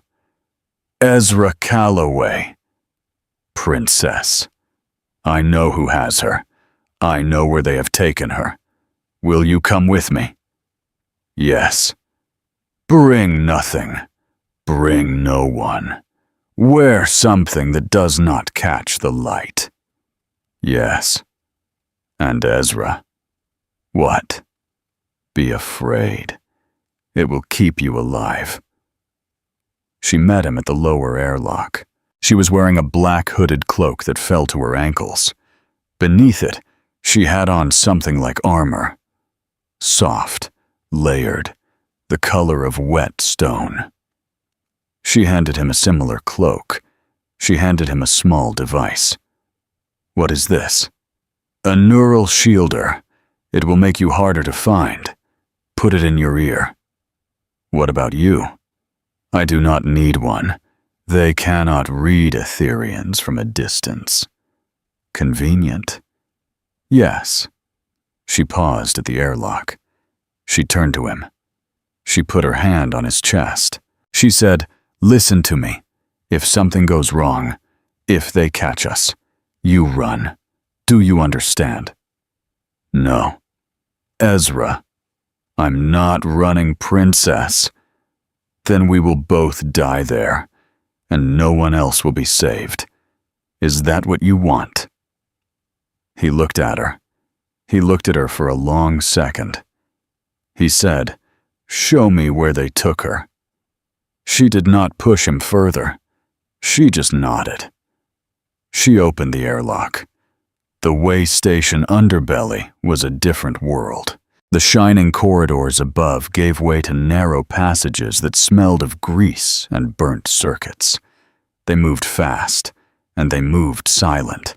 Ezra Calloway. Princess. I know who has her. I know where they have taken her. Will you come with me? Yes. Bring nothing. Bring no one. Wear something that does not catch the light. Yes. And Ezra. What? Be afraid. It will keep you alive. She met him at the lower airlock. She was wearing a black hooded cloak that fell to her ankles. Beneath it, she had on something like armor. Soft, layered, the color of wet stone. She handed him a similar cloak. She handed him a small device. What is this? A neural shielder. It will make you harder to find. Put it in your ear. What about you? I do not need one. They cannot read Etherians from a distance. Convenient. Yes. She paused at the airlock. She turned to him. She put her hand on his chest. She said, Listen to me. If something goes wrong, if they catch us, you run. Do you understand? No. Ezra. I'm not running, Princess. Then we will both die there, and no one else will be saved. Is that what you want? He looked at her. He looked at her for a long second. He said, Show me where they took her. She did not push him further. She just nodded. She opened the airlock. The way station underbelly was a different world. The shining corridors above gave way to narrow passages that smelled of grease and burnt circuits. They moved fast, and they moved silent.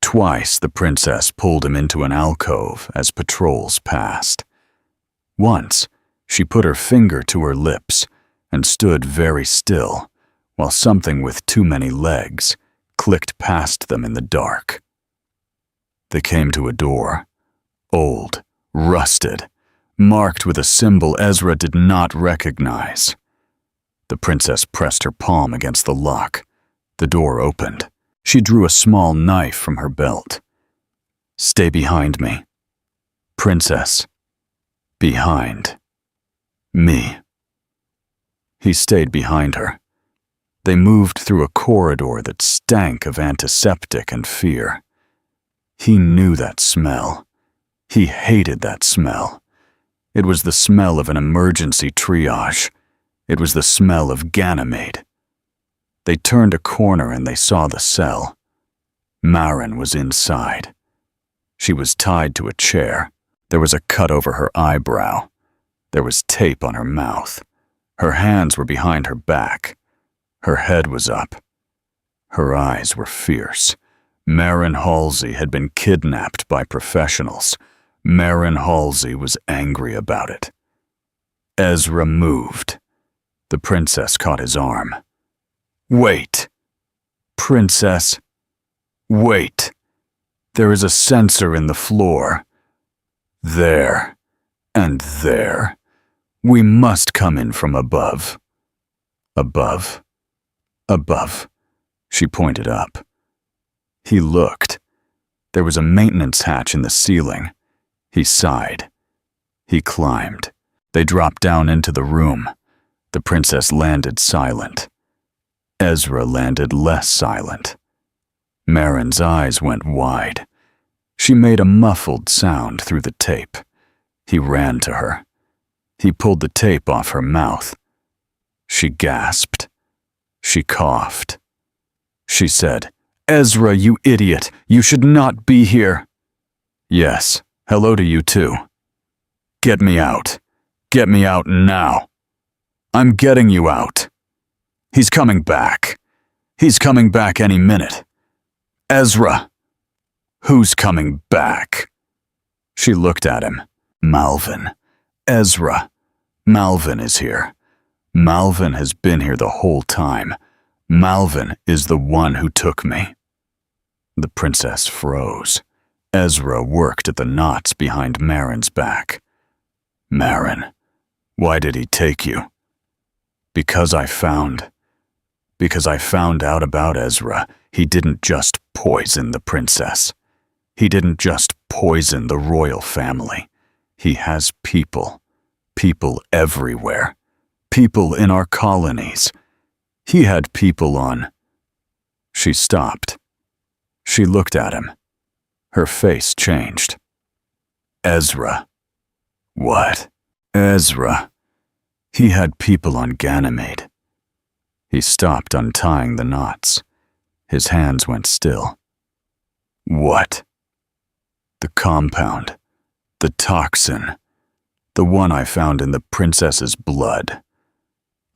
Twice the princess pulled him into an alcove as patrols passed. Once, she put her finger to her lips and stood very still, while something with too many legs clicked past them in the dark. They came to a door, old, rusted, marked with a symbol Ezra did not recognize. The princess pressed her palm against the lock. The door opened. She drew a small knife from her belt. Stay behind me. Princess. Behind. Me. He stayed behind her. They moved through a corridor that stank of antiseptic and fear. He knew that smell. He hated that smell. It was the smell of an emergency triage. It was the smell of Ganymede. They turned a corner and they saw the cell. Marin was inside. She was tied to a chair. There was a cut over her eyebrow. There was tape on her mouth. Her hands were behind her back. Her head was up. Her eyes were fierce. Marin Halsey had been kidnapped by professionals. Marin Halsey was angry about it. Ezra moved. The princess caught his arm. Wait. Princess. Wait. There is a sensor in the floor. There. And there. We must come in from above. Above. Above. She pointed up. He looked. There was a maintenance hatch in the ceiling. He sighed. He climbed. They dropped down into the room. The princess landed silent. Ezra landed less silent. Marin's eyes went wide. She made a muffled sound through the tape. He ran to her. He pulled the tape off her mouth. She gasped. She coughed. She said, "Ezra, you idiot! You should not be here!" "Yes, hello to you too. Get me out. Get me out now. I'm getting you out. He's coming back. He's coming back any minute. Ezra! Who's coming back?" She looked at him. Malvin. Ezra. Malvin is here. Malvin has been here the whole time. Malvin is the one who took me. The princess froze. Ezra worked at the knots behind Marin's back. "Marin, why did he take you?" Because I found out about Ezra. He didn't just poison the princess. He didn't just poison the royal family. He has people everywhere. People in our colonies. He had people on. She stopped. She looked at him. Her face changed. "Ezra." "What?" "Ezra. He had people on Ganymede." He stopped untying the knots. His hands went still. "What?" "The compound. The toxin. The one I found in the princess's blood.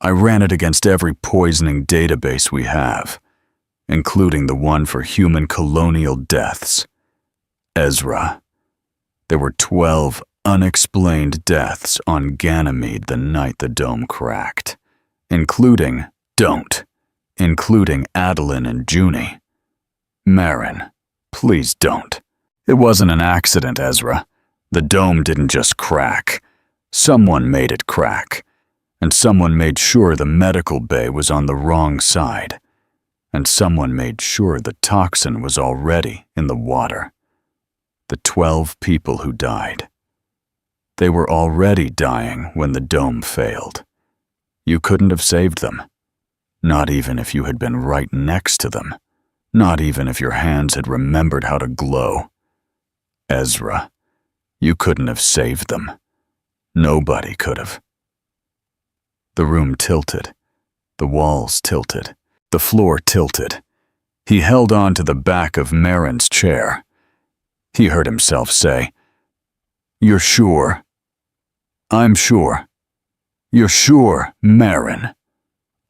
I ran it against every poisoning database we have, including the one for human colonial deaths. Ezra. There were 12 unexplained deaths on Ganymede the night the dome cracked, including Adeline and Junie. Marin, please don't. It wasn't an accident, Ezra. The dome didn't just crack. Someone made it crack. And someone made sure the medical bay was on the wrong side. And someone made sure the toxin was already in the water. The 12 people who died. They were already dying when the dome failed. You couldn't have saved them. Not even if you had been right next to them. Not even if your hands had remembered how to glow. Ezra, you couldn't have saved them. Nobody could have. The room tilted. The walls tilted. The floor tilted. He held on to the back of Marin's chair. He heard himself say, "You're sure?" "I'm sure." "You're sure, Marin?"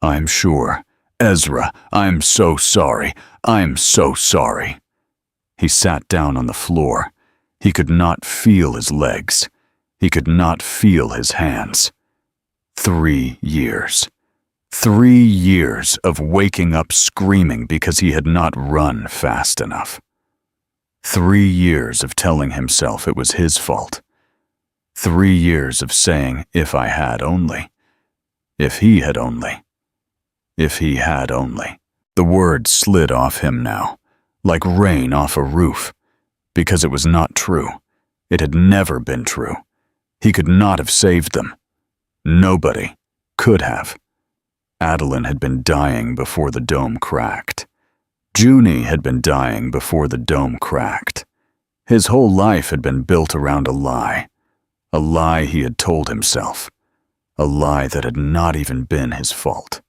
"I'm sure. Ezra, I'm so sorry. I'm so sorry." He sat down on the floor. He could not feel his legs. He could not feel his hands. 3 years. 3 years of waking up screaming because he had not run fast enough. 3 years of telling himself it was his fault. 3 years of saying, if I had only. If he had only. If he had only. The words slid off him now, like rain off a roof, because it was not true. It had never been true. He could not have saved them. Nobody could have. Adeline had been dying before the dome cracked. Junie had been dying before the dome cracked. His whole life had been built around a lie he had told himself, a lie that had not even been his fault.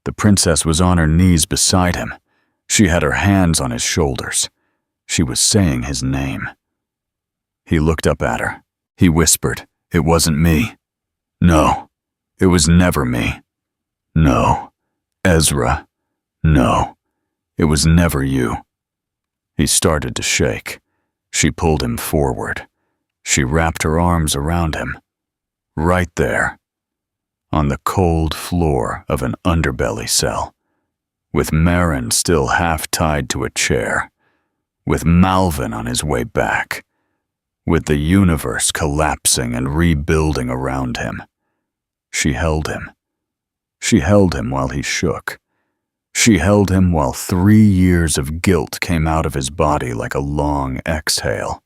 The princess was on her knees beside him. She had her hands on his shoulders. She was saying his name. He looked up at her. He whispered, "It wasn't me. No, it was never me. No, Ezra, no, it was never you." He started to shake. She pulled him forward. She wrapped her arms around him. Right there, on the cold floor of an underbelly cell, with Marin still half tied to a chair, with Malvin on his way back, with the universe collapsing and rebuilding around him. She held him. She held him while he shook. She held him while 3 years of guilt came out of his body like a long exhale.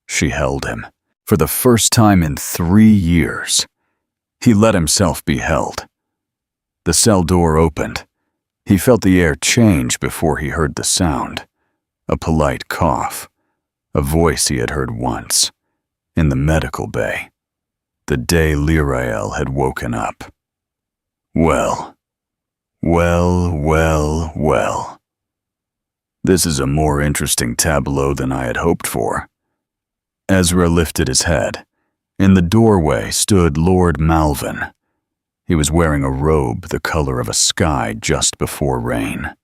She held him. For the first time in 3 years, He let himself be held. The cell door opened. He felt the air change before he heard the sound. A polite cough. A voice he had heard once. In the medical bay. The day Lirael had woken up. Well. This is a more interesting tableau than I had hoped for. Ezra lifted his head. In the doorway stood Lord Malvin. He was wearing a robe the color of a sky just before rain.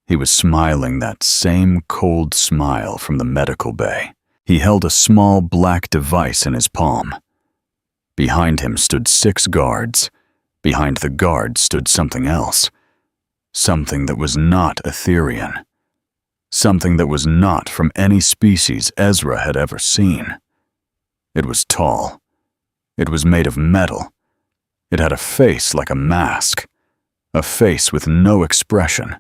He was smiling that same cold smile from the medical bay. He held a small black device in his palm. Behind him stood 6 guards. Behind the guards stood something else. Something that was not Etherian. Something that was not from any species Ezra had ever seen. It was tall. It was made of metal. It had a face like a mask. A face with no expression.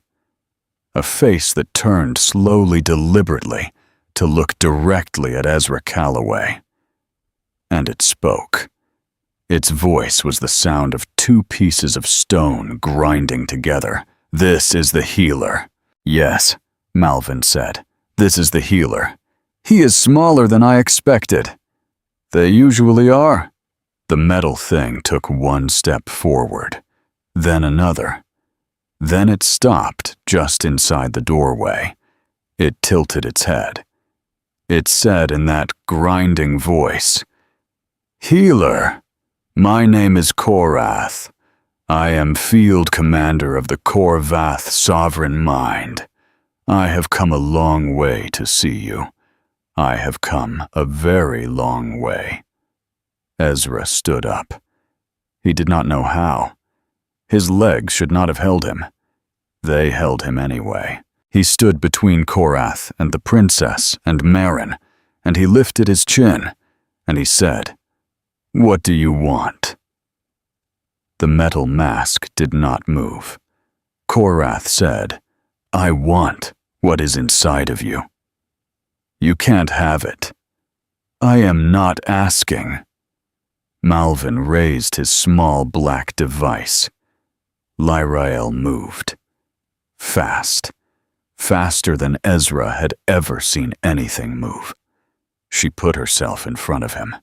A face that turned slowly, deliberately, to look directly at Ezra Calloway. And it spoke. Its voice was the sound of 2 pieces of stone grinding together. "This is the healer." "Yes," Malvin said. "This is the healer. He is smaller than I expected." "They usually are." The metal thing took 1 step forward, then another. Then it stopped just inside the doorway. It tilted its head. It said in that grinding voice, "Healer, my name is Korath. I am Field Commander of the Korvath Sovereign Mind. I have come a long way to see you. I have come a very long way." Ezra stood up. He did not know how. His legs should not have held him. They held him anyway. He stood between Korath and the princess and Marin, and he lifted his chin, and he said, "What do you want?" The metal mask did not move. Korath said, "I want what is inside of you. You can't have it." "I am not asking." Malvin raised his small black device. Lirael moved. Fast. Faster than Ezra had ever seen anything move. She put herself in front of him.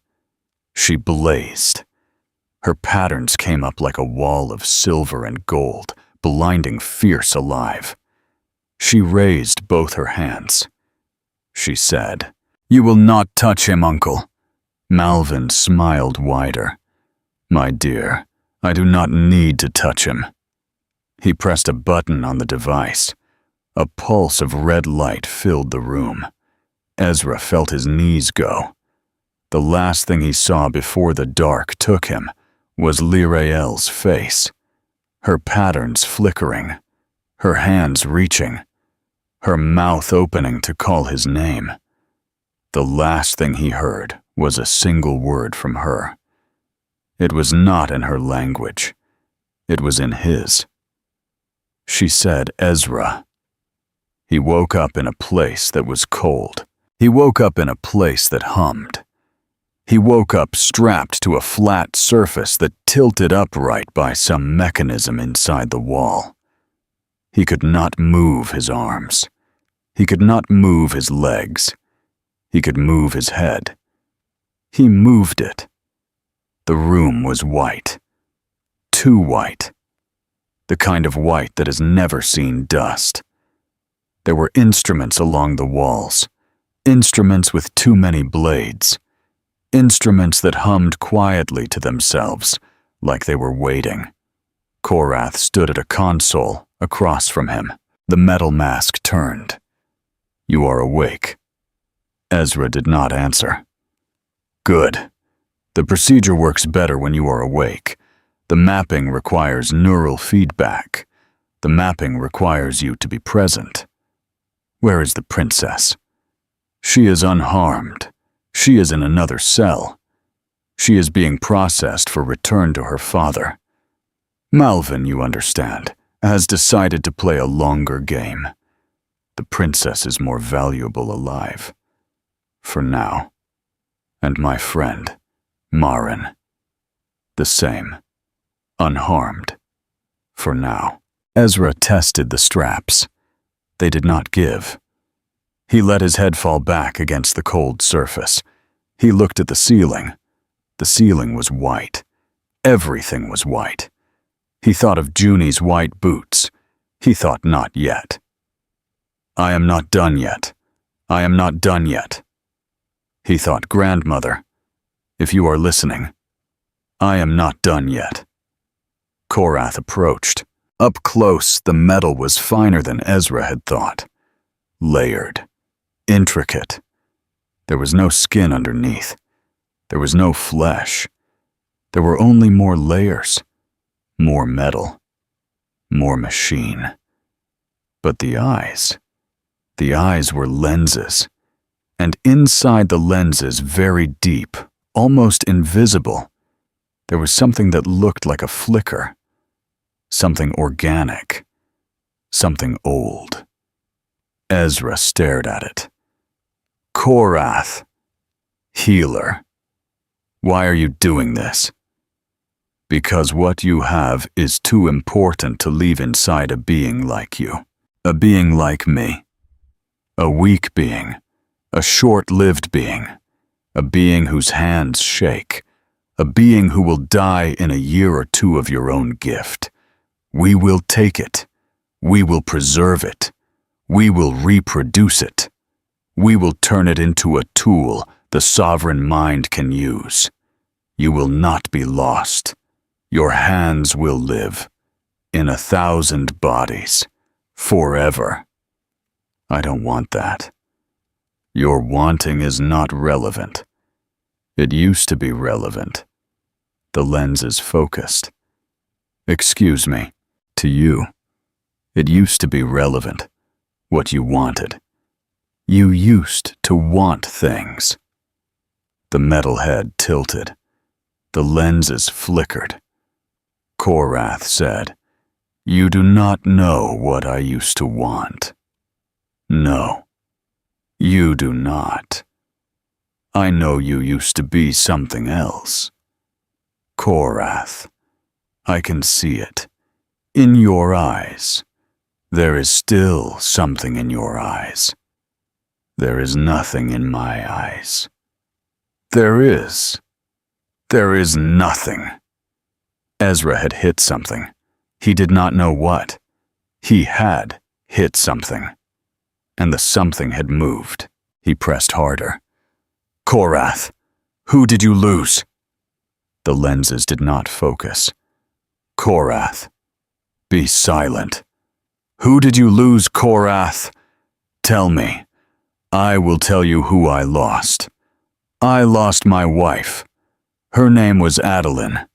She blazed. Her patterns came up like a wall of silver and gold, blinding fierce alive. She raised both her hands. She said, "You will not touch him, Uncle." Malvin smiled wider. "My dear, I do not need to touch him." He pressed a button on the device. A pulse of red light filled the room. Ezra felt his knees go. The last thing he saw before the dark took him was Lirael's face. Her patterns flickering. Her hands reaching. Her mouth opening to call his name. The last thing he heard was a single word from her. It was not in her language. It was in his. She said, "Ezra." He woke up in a place that was cold. He woke up in a place that hummed. He woke up strapped to a flat surface that tilted upright by some mechanism inside the wall. He could not move his arms. He could not move his legs. He could move his head. He moved it. The room was white. Too white. The kind of white that has never seen dust. There were instruments along the walls. Instruments with too many blades. Instruments that hummed quietly to themselves, like they were waiting. Korath stood at a console across from him. The metal mask turned. "You are awake." Ezra did not answer. "Good. The procedure works better when you are awake. The mapping requires neural feedback. The mapping requires you to be present. Where is the princess?" "She is unharmed. She is in another cell. She is being processed for return to her father. Malvin, you understand, has decided to play a longer game. The princess is more valuable alive. For now. And my friend, Marin. The same. Unharmed. For now. Ezra tested the straps. They did not give. He let his head fall back against the cold surface. He looked at the ceiling. The ceiling was white. Everything was white. He thought of Junie's white boots. He thought not yet. I am not done yet. I am not done yet. He thought, grandmother, if you are listening, I am not done yet. Korath approached. Up close, the metal was finer than Ezra had thought. Layered. Intricate. There was no skin underneath. There was no flesh. There were only more layers. More metal. More machine. But the eyes were lenses. And inside the lenses, very deep, almost invisible, there was something that looked like a flicker. Something organic. Something old. Ezra stared at it. Korath. Healer. Why are you doing this? Because what you have is too important to leave inside a being like you. A being like me. A weak being. A short-lived being. A being whose hands shake. A being who will die in a year or two of your own gift. We will take it. We will preserve it. We will reproduce it. We will turn it into a tool the sovereign mind can use. You will not be lost. Your hands will live. In 1,000 bodies. Forever. I don't want that. Your wanting is not relevant. It used to be relevant. The lens is focused. Excuse me. To you. It used to be relevant. What you wanted. You used to want things. The metal head tilted. The lenses flickered. Korath said, You do not know what I used to want. No. You do not. I know you used to be something else. Korath. I can see it. In your eyes. There is still something in your eyes. There is nothing in my eyes. There is. There is nothing. Ezra had hit something. He did not know what. He had hit something. And the something had moved. He pressed harder. Korath, who did you lose? The lenses did not focus. Korath, be silent. Who did you lose, Korath? Tell me. I will tell you who I lost. I lost my wife. Her name was Adeline.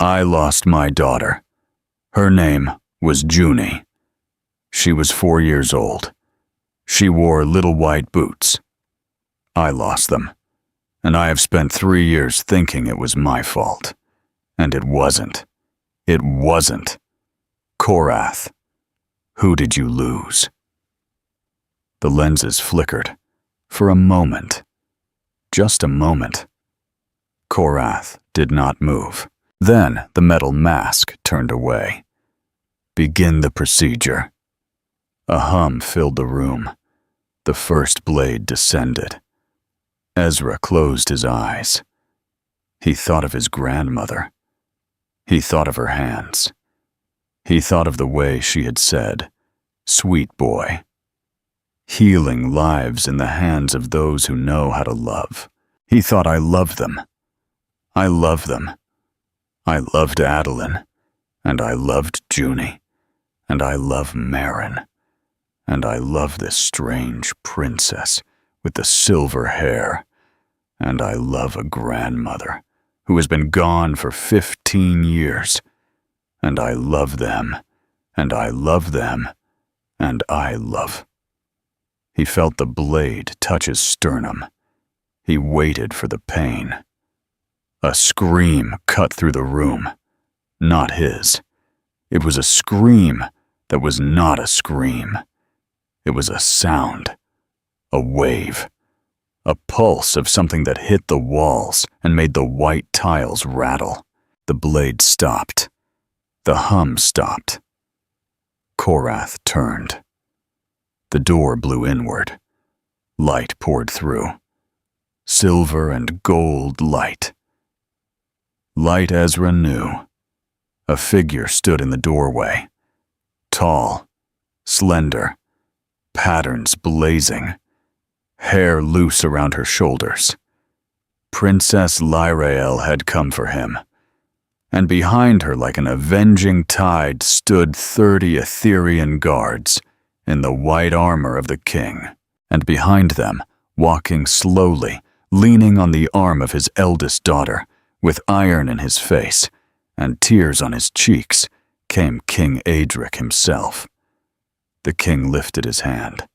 I lost my daughter. Her name was Junie. She was 4 years old. She wore little white boots. I lost them, and I have spent 3 years thinking it was my fault. And it wasn't. It wasn't. Korath, who did you lose? The lenses flickered. For a moment. Just a moment. Korath did not move. Then the metal mask turned away. Begin the procedure. A hum filled the room. The first blade descended. Ezra closed his eyes. He thought of his grandmother. He thought of her hands. He thought of the way she had said, "Sweet boy." Healing lives in the hands of those who know how to love. He thought, I love them. I love them. I loved Adeline, and I loved Junie, and I love Marin, and I love this strange princess with the silver hair, and I love a grandmother who has been gone for 15 years, and I love them, and I love them, and I love. He felt the blade touch his sternum. He waited for the pain. A scream cut through the room. Not his. It was a scream that was not a scream. It was a sound. A wave. A pulse of something that hit the walls and made the white tiles rattle. The blade stopped. The hum stopped. Korath turned. The door blew inward. Light poured through. Silver and gold light. Light Ezra knew. A figure stood in the doorway. Tall, slender, patterns blazing, hair loose around her shoulders. Princess Lyrael had come for him, and behind her like an avenging tide stood 30 Etherean guards in the white armor of the king, and behind them, walking slowly, leaning on the arm of his eldest daughter, with iron in his face and tears on his cheeks, came King Adric himself. The king lifted his hand.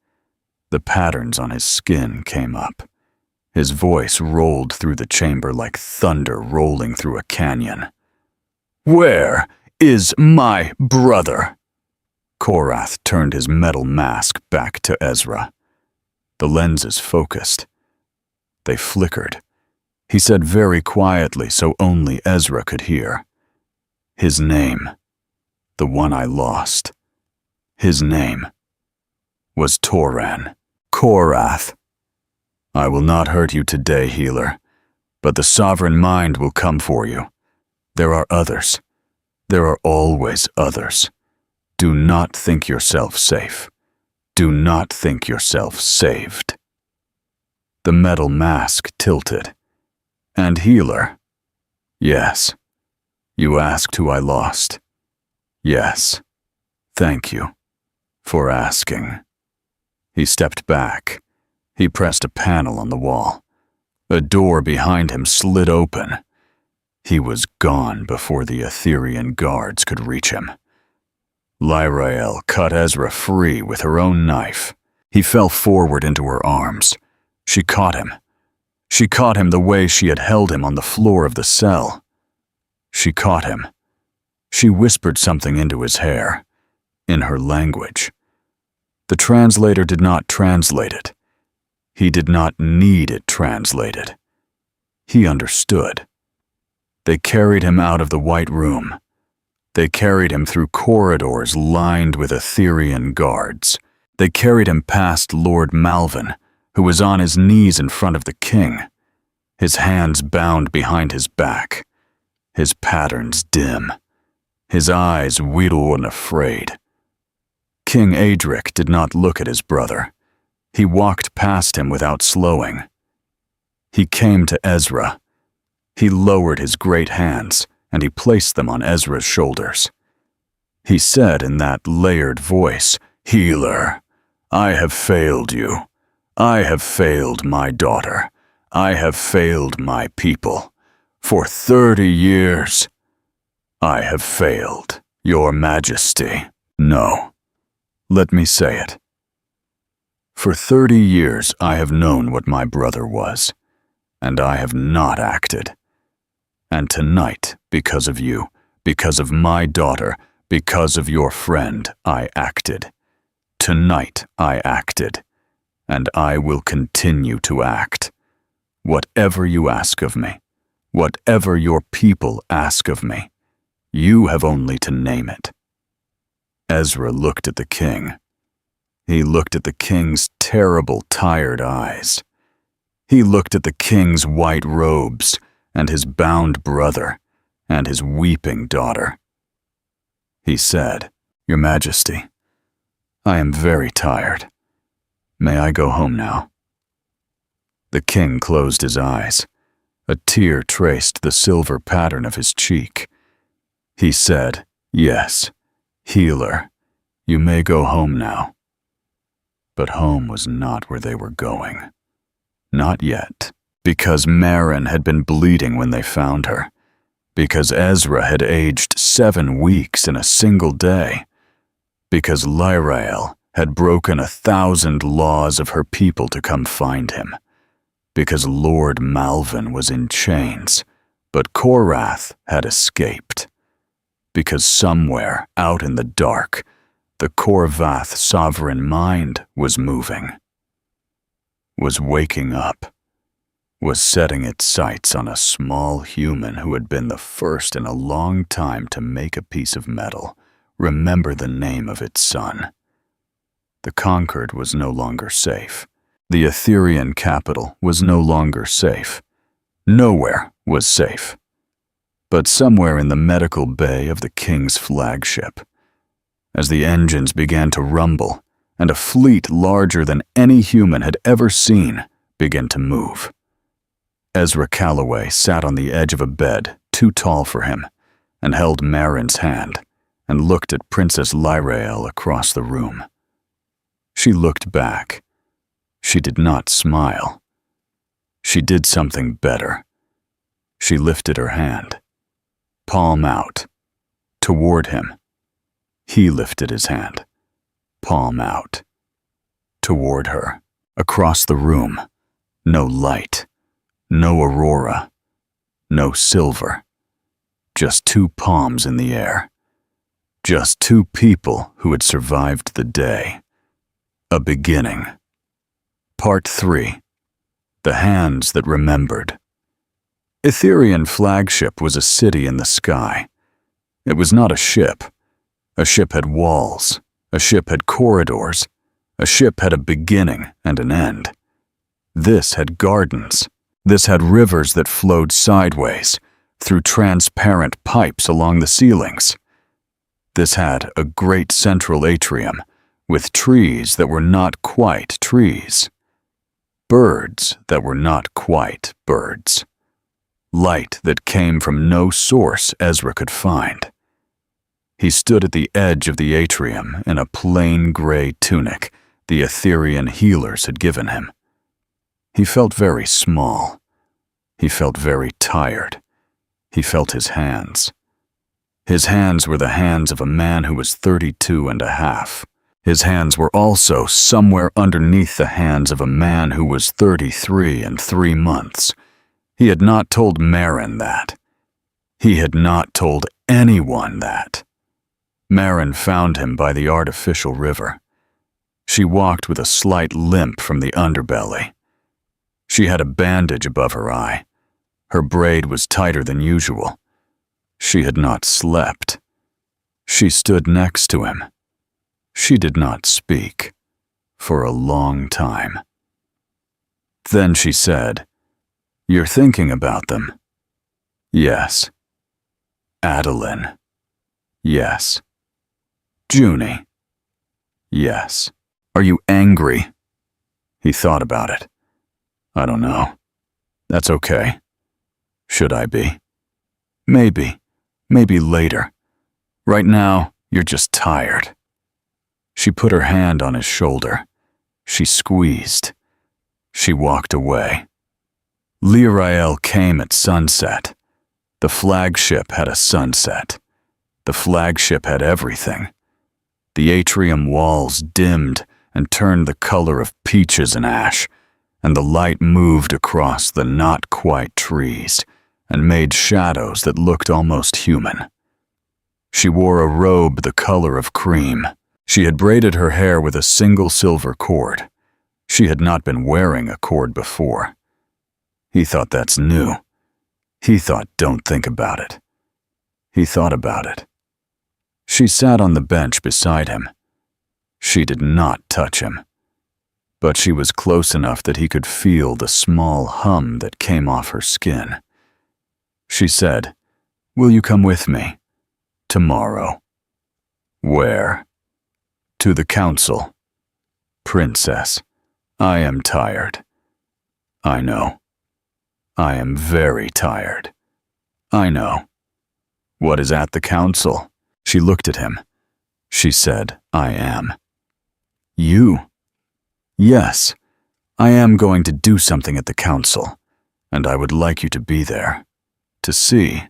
The patterns on his skin came up. His voice rolled through the chamber like thunder rolling through a canyon. "Where is my brother?" Korath turned his metal mask back to Ezra. The lenses focused. They flickered. He said very quietly so only Ezra could hear. "His name, the one I lost, his name was Toran. Korath. I will not hurt you today, healer, but the sovereign mind will come for you. There are others. There are always others. Do not think yourself safe. Do not think yourself saved." The metal mask tilted. "And healer? Yes. You asked who I lost. Yes. Thank you for asking." He stepped back. He pressed a panel on the wall. A door behind him slid open. He was gone before the Etherean guards could reach him. Lyrael cut Ezra free with her own knife. He fell forward into her arms. She caught him. She caught him the way she had held him on the floor of the cell. She caught him. She whispered something into his hair, in her language. The translator did not translate it. He did not need it translated. He understood. They carried him out of the white room. They carried him through corridors lined with Etherean guards. They carried him past Lord Malvin, who was on his knees in front of the king, his hands bound behind his back, his patterns dim, his eyes weedle and afraid. King Adric did not look at his brother. He walked past him without slowing. He came to Ezra. He lowered his great hands, and he placed them on Ezra's shoulders. He said in that layered voice, "Healer, I have failed you. I have failed my daughter. I have failed my people. For 30 years, I have failed, Your Majesty. No, let me say it. For 30 years I have known what my brother was, and I have not acted. And tonight, because of you, because of my daughter, because of your friend, I acted. Tonight I acted, and I will continue to act. Whatever you ask of me, whatever your people ask of me, you have only to name it." Ezra looked at the king. He looked at the king's terrible, tired eyes. He looked at the king's white robes, and his bound brother, and his weeping daughter. He said, "Your Majesty, I am very tired. May I go home now?" The king closed his eyes. A tear traced the silver pattern of his cheek. He said, "Yes, healer, you may go home now." But home was not where they were going. Not yet, because Marin had been bleeding when they found her, because Ezra had aged 7 weeks in a single day, because Lyrael had broken 1,000 laws of her people to come find him, because Lord Malvin was in chains, but Korath had escaped, because somewhere out in the dark, the Korvath sovereign mind was moving, was waking up, was setting its sights on a small human who had been the first in a long time to make a piece of metal remember the name of its son. The Conquered was no longer safe. The Etherean capital was no longer safe. Nowhere was safe. But somewhere in the medical bay of the king's flagship, as the engines began to rumble and a fleet larger than any human had ever seen began to move, Ezra Calloway sat on the edge of a bed too tall for him and held Marin's hand and looked at Princess Lyrael across the room. She looked back. She did not smile. She did something better. She lifted her hand, palm out, toward him. He lifted his hand, palm out, toward her. Across the room, no light, no aurora, no silver, just two palms in the air, just two people who had survived the day. A beginning. Part 3. The Hands That Remembered. Etherean Flagship was a city in the sky. It was not a ship. A ship had walls. A ship had corridors. A ship had a beginning and an end. This had gardens. This had rivers that flowed sideways through transparent pipes along the ceilings. This had a great central atrium with trees that were not quite trees. Birds that were not quite birds. Light that came from no source Ezra could find. He stood at the edge of the atrium in a plain gray tunic the Etherean healers had given him. He felt very small. He felt very tired. He felt his hands. His hands were the hands of a man who was 32 and a half. His hands were also somewhere underneath the hands of a man who was 33 and 3 months. He had not told Marin that. He had not told anyone that. Marin found him by the artificial river. She walked with a slight limp from the underbelly. She had a bandage above her eye. Her braid was tighter than usual. She had not slept. She stood next to him. She did not speak for a long time. Then she said, "You're thinking about them?" "Yes." "Adeline?" "Yes." "Junie?" "Yes." "Are you angry?" He thought about it. "I don't know. That's okay. Should I be?" "Maybe. Maybe later. Right now, you're just tired." She put her hand on his shoulder. She squeezed. She walked away. Lyrael came at sunset. The flagship had a sunset. The flagship had everything. The atrium walls dimmed and turned the color of peaches and ash, and the light moved across the not-quite trees and made shadows that looked almost human. She wore a robe the color of cream. She had braided her hair with a single silver cord. She had not been wearing a cord before. He thought that's new. He thought, don't think about it. He thought about it. She sat on the bench beside him. She did not touch him, but she was close enough that he could feel the small hum that came off her skin. She said, "Will you come with me? Tomorrow." "Where?" "To the council." "Princess, I am tired." "I know. I am very tired." "I know." "What is at the council?" She looked at him. She said, "I am." "You?" "Yes, I am going to do something at the council, and I would like you to be there, to see."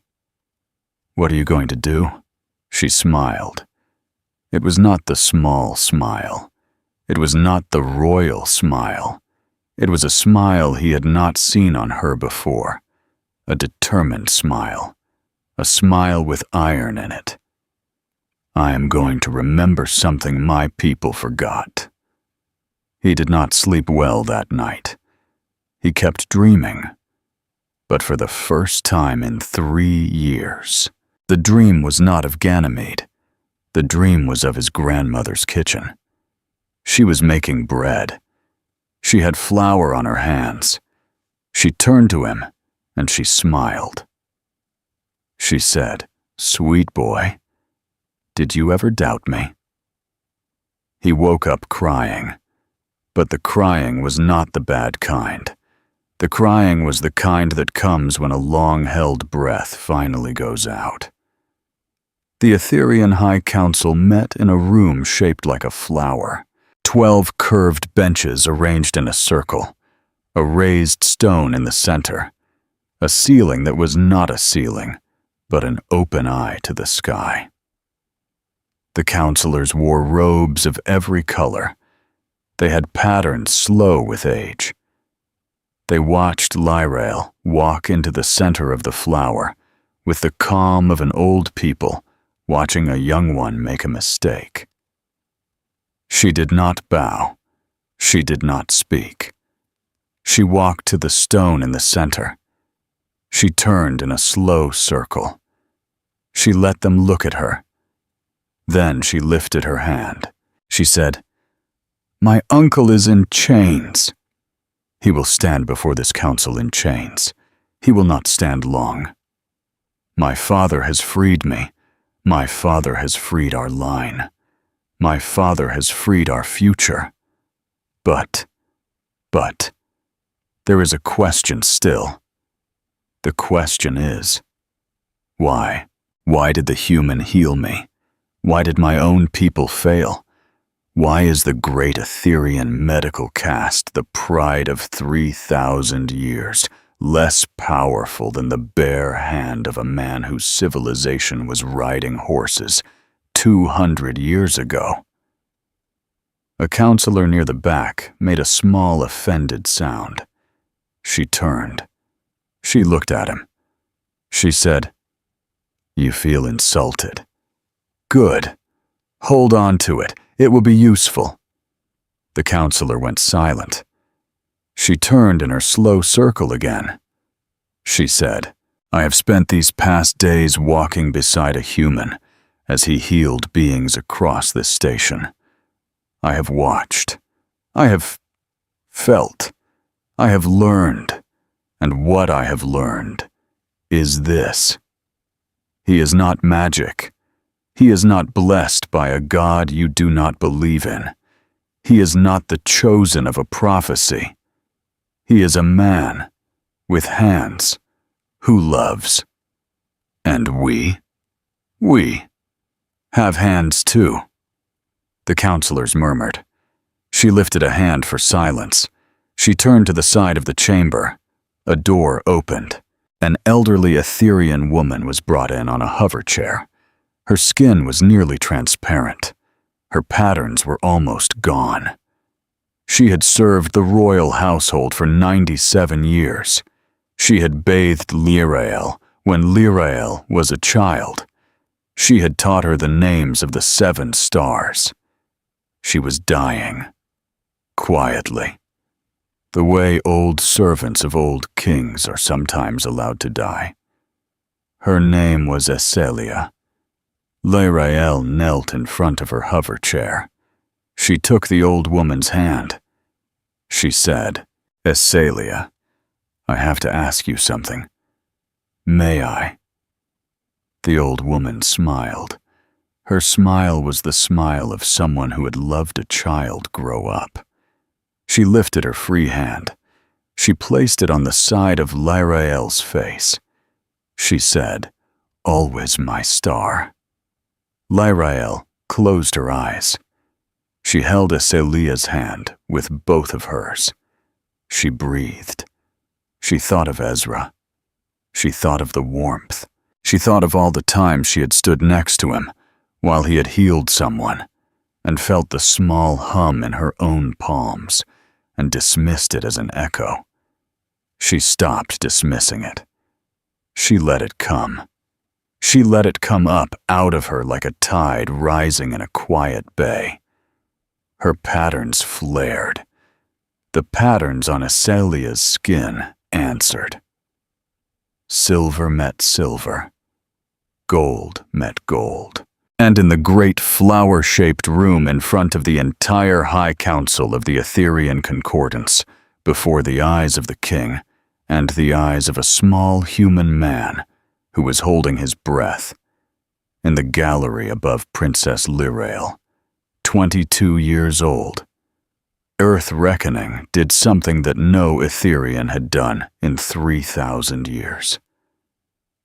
"What are you going to do?" She smiled. It was not the small smile. It was not the royal smile. It was a smile he had not seen on her before, a determined smile, a smile with iron in it. "I am going to remember something my people forgot." He did not sleep well that night. He kept dreaming. But for the first time in 3 years, the dream was not of Ganymede. The dream was of his grandmother's kitchen. She was making bread. She had flour on her hands. She turned to him, and she smiled. She said, "Sweet boy, did you ever doubt me?" He woke up crying, but the crying was not the bad kind. The crying was the kind that comes when a long-held breath finally goes out. The Aetherian High Council met in a room shaped like a flower. 12 curved benches arranged in a circle, a raised stone in the center, a ceiling that was not a ceiling, but an open eye to the sky. The counselors wore robes of every color. They had patterns slow with age. They watched Lyrael walk into the center of the flower with the calm of an old people watching a young one make a mistake. She did not bow. She did not speak. She walked to the stone in the center. She turned in a slow circle. She let them look at her. Then she lifted her hand. She said, "My uncle is in chains." "He will stand before this council in chains. He will not stand long. My father has freed me. My father has freed our line. My father has freed our future. But, there is a question still. The question is, why? Why did the human heal me? Why did my own people fail? Why is the great Aetherian medical caste, the pride of 3,000 years, less powerful than the bare hand of a man whose civilization was riding horses 200 years ago? A counselor near the back made a small offended sound. She turned. She looked at him. She said, "You feel insulted. Good. Hold on to it. It will be useful." The counselor went silent. She turned in her slow circle again. She said, "I have spent these past days walking beside a human as he healed beings across this station. I have watched. I have felt. I have learned. And what I have learned is this. He is not magic. He is not blessed by a god you do not believe in. He is not the chosen of a prophecy. He is a man with hands who loves. And we have hands too." The counselors murmured. She lifted a hand for silence. She turned to the side of the chamber. A door opened. An elderly Aetherian woman was brought in on a hover chair. Her skin was nearly transparent. Her patterns were almost gone. She had served the royal household for 97 years. She had bathed Lyrael when Lyrael was a child. She had taught her the names of the 7 stars. She was dying. Quietly. The way old servants of old kings are sometimes allowed to die. Her name was Esselia. Lyrael knelt in front of her hover chair. She took the old woman's hand. She said, "Esselia, I have to ask you something. May I?" The old woman smiled. Her smile was the smile of someone who had loved a child grow up. She lifted her free hand. She placed it on the side of Lyrael's face. She said, "Always my star." Lyrael closed her eyes. She held Esselia's hand with both of hers. She breathed. She thought of Ezra. She thought of the warmth. She thought of all the times she had stood next to him while he had healed someone, and felt the small hum in her own palms, and dismissed it as an echo. She stopped dismissing it. She let it come. She let it come up out of her like a tide rising in a quiet bay. Her patterns flared. The patterns on Esselia's skin answered. silver met silver, gold met gold. And in the great flower-shaped room in front of the entire High Council of the Etherean Concordance, before the eyes of the king and the eyes of a small human man who was holding his breath, in the gallery above Princess Lyrael, 22 years old, Earth Reckoning did something that no Etherean had done in 3,000 years.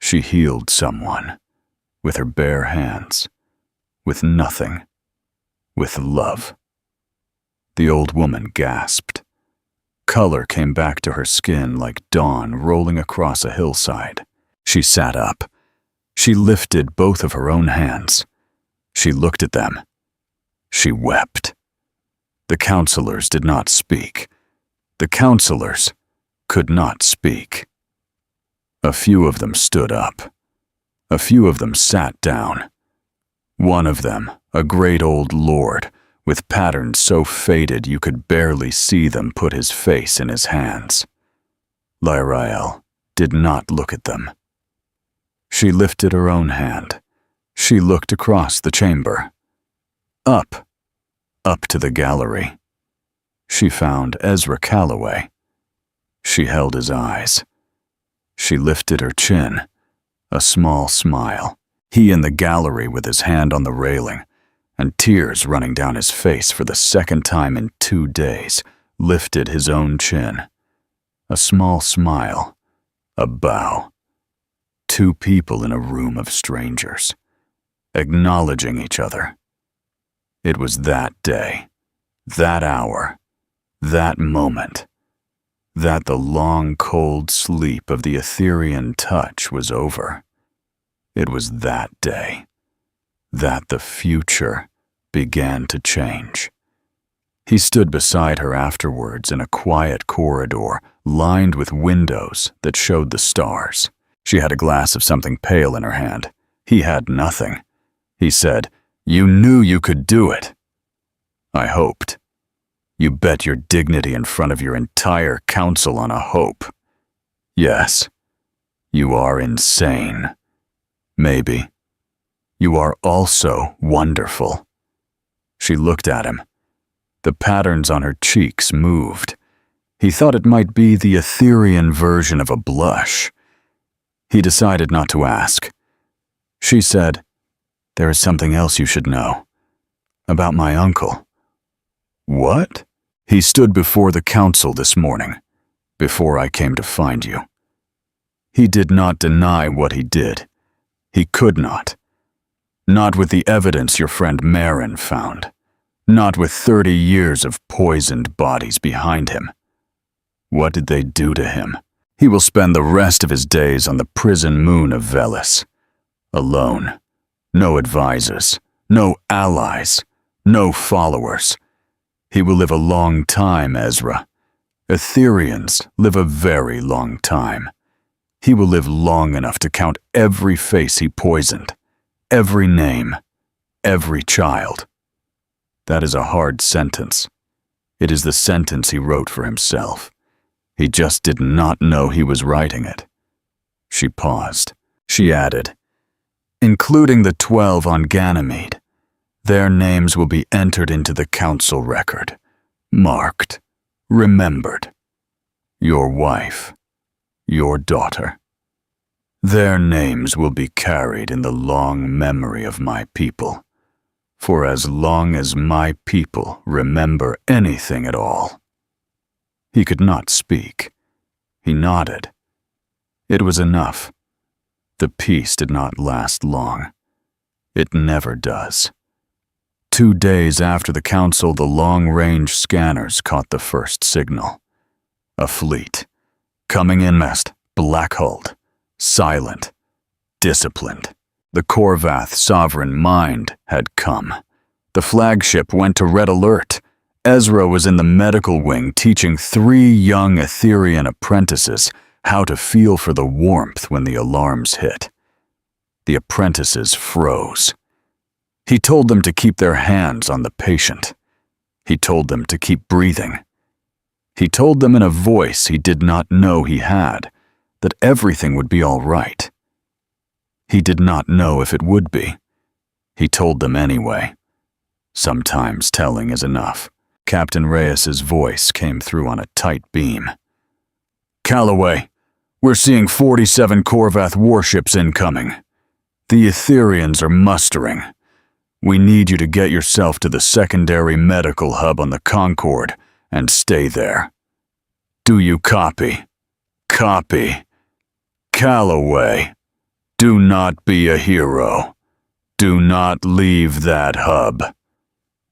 She healed someone with her bare hands, with nothing, with love. The old woman gasped. Color came back to her skin like dawn rolling across a hillside. She sat up. She lifted both of her own hands. She looked at them. She wept. The counselors did not speak. The counselors could not speak. A few of them stood up. A few of them sat down. One of them, a great old lord, with patterns so faded you could barely see them, put his face in his hands. Lyrael did not look at them. She lifted her own hand. She looked across the chamber. Up to the gallery. She found Ezra Calloway. She held his eyes. She lifted her chin, a small smile. He in the gallery with his hand on the railing, and tears running down his face for the second time in 2 days, lifted his own chin. A small smile, a bow. 2 people in a room of strangers, acknowledging each other. It was that day, that hour, that moment, that the long, cold sleep of the Etherean touch was over. It was that day, that the future began to change. He stood beside her afterwards in a quiet corridor lined with windows that showed the stars. She had a glass of something pale in her hand. He had nothing. He said, "You knew you could do it." I hoped. You bet your dignity in front of your entire council on a hope. Yes, you are insane. Maybe. You are also wonderful. She looked at him. The patterns on her cheeks moved. He thought it might be the Etherean version of a blush. He decided not to ask. She said, "There is something else you should know. About my uncle." What? He stood before the council this morning, before I came to find you. He did not deny what he did. He could not. Not with the evidence your friend Marin found. Not with 30 years of poisoned bodies behind him. What did they do to him? He will spend the rest of his days on the prison moon of Velis. Alone. No advisors. No allies. No followers. He will live a long time, Ezra. Ethereans live a very long time. He will live long enough to count every face he poisoned, every name, every child. That is a hard sentence. It is the sentence he wrote for himself. He just did not know he was writing it. She paused. She added, "Including the 12 on Ganymede. Their names will be entered into the council record, marked, remembered. Your wife, your daughter. Their names will be carried in the long memory of my people, for as long as my people remember anything at all." He could not speak. He nodded. It was enough. The peace did not last long. It never does. 2 days after the council, the long-range scanners caught the first signal. A fleet. Coming in mast, black-hulled, silent, disciplined. The Korvath sovereign mind had come. The flagship went to red alert. Ezra was in the medical wing teaching 3 young Etherean apprentices how to feel for the warmth when the alarms hit. The apprentices froze. He told them to keep their hands on the patient. He told them to keep breathing. He told them in a voice he did not know he had, that everything would be all right. He did not know if it would be. He told them anyway. Sometimes telling is enough. Captain Reyes's voice came through on a tight beam. "Calloway, we're seeing 47 Corvath warships incoming. The Etherians are mustering. We need you to get yourself to the secondary medical hub on the Concord and stay there. Do you copy? Copy. Calloway, do not be a hero. Do not leave that hub.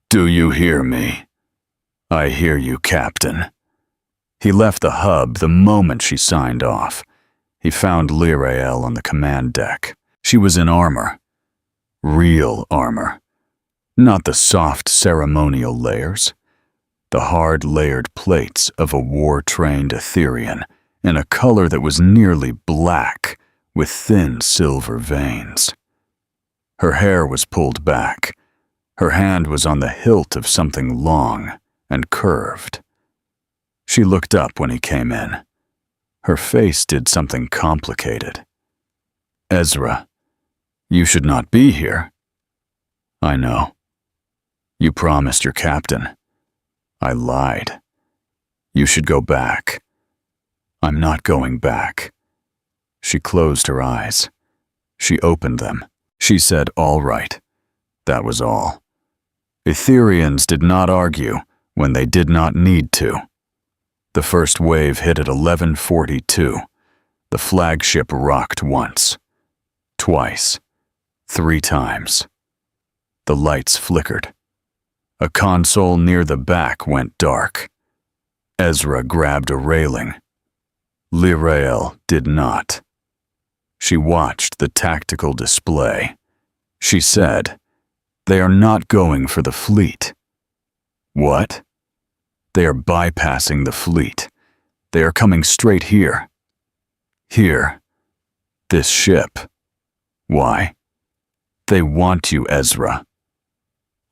Do you hear me?" "I hear you, Captain." He left the hub the moment she signed off. He found Lirael on the command deck. She was in armor. Real armor. Not the soft ceremonial layers. The hard layered plates of a war-trained Etherian in a color that was nearly black with thin silver veins. Her hair was pulled back. Her hand was on the hilt of something long and curved. She looked up when he came in. Her face did something complicated. "Ezra, you should not be here." "I know. You promised your captain." "I lied. You should go back." "I'm not going back." She closed her eyes. She opened them. She said, "All right." That was all. Etherians did not argue when they did not need to. The first wave hit at 11:42. The flagship rocked once, twice, 3 times. The lights flickered. A console near the back went dark. Ezra grabbed a railing. Lirael did not. She watched the tactical display. She said, "They are not going for the fleet." "What?" "They are bypassing the fleet. They are coming straight here." "Here? This ship? Why?" "They want you, Ezra."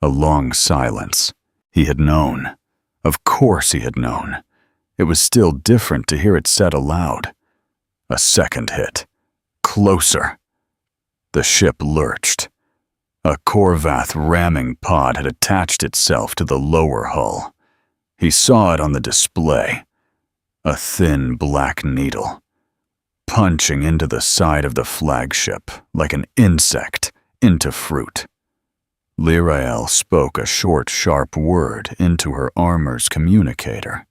A long silence. He had known. Of course he had known. It was still different to hear it said aloud. A second hit. Closer. The ship lurched. A Corvath ramming pod had attached itself to the lower hull. He saw it on the display. A thin black needle, punching into the side of the flagship like an insect into fruit. Lirael spoke a short, sharp word into her armor's communicator.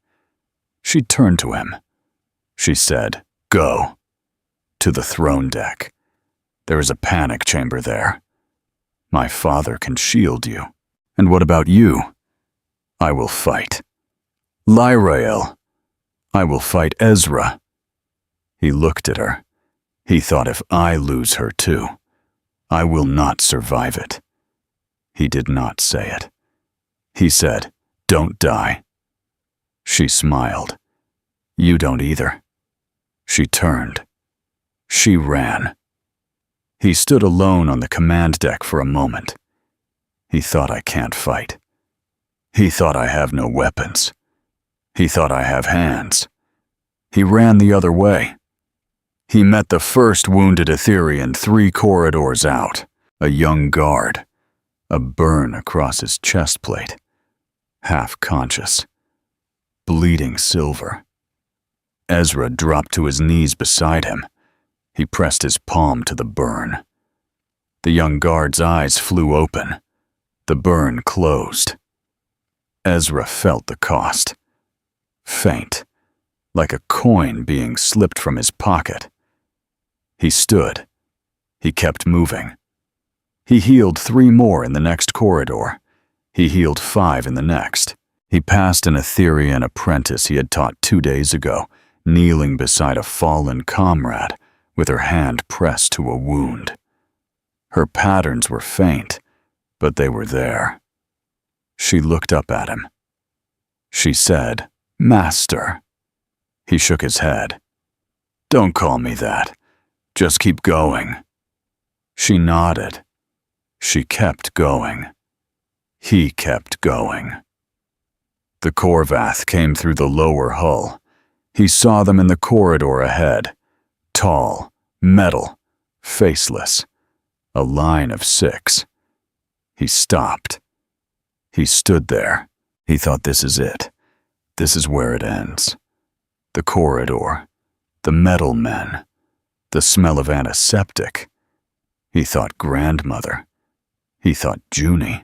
She turned to him. She said, "Go." To the throne deck. "There is a panic chamber there. My father can shield you. And what about you?" "I will fight." "Lirael." "I will fight Ezra." He looked at her. He thought, if I lose her too, I will not survive it. He did not say it. He said, "Don't die." She smiled. "You don't either." She turned. She ran. He stood alone on the command deck for a moment. He thought, I can't fight. He thought I have no weapons. He thought I have hands. He ran the other way. He met the first wounded Etherian 3 corridors out, a young guard, a burn across his chest plate, half conscious, bleeding silver. Ezra dropped to his knees beside him. He pressed his palm to the burn. The young guard's eyes flew open. The burn closed. Ezra felt the cost. Faint, like a coin being slipped from his pocket. He stood. He kept moving. He healed 3 more in the next corridor. He healed 5 in the next. He passed an Etherian apprentice he had taught 2 days ago, kneeling beside a fallen comrade, with her hand pressed to a wound. Her patterns were faint, but they were there. She looked up at him. She said, "Master." He shook his head. "Don't call me that. Just keep going." She nodded. She kept going. He kept going. The Corvath came through the lower hull. He saw them in the corridor ahead, Tall, metal, faceless. A line of 6. He stopped. He stood there. He thought, this is it. This is where it ends. The corridor. The metal men. The smell of antiseptic. He thought grandmother. He thought Junie.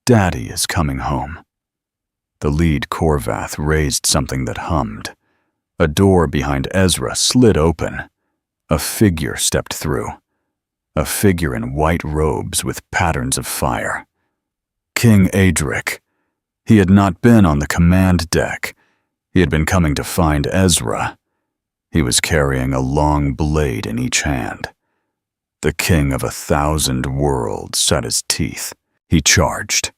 Daddy is coming home. The lead Korvath raised something that hummed. A door behind Ezra slid open. A figure stepped through. A figure in white robes with patterns of fire. King Adric. He had not been on the command deck. He had been coming to find Ezra. He was carrying a long blade in each hand. The king of 1,000 worlds set his teeth. He charged.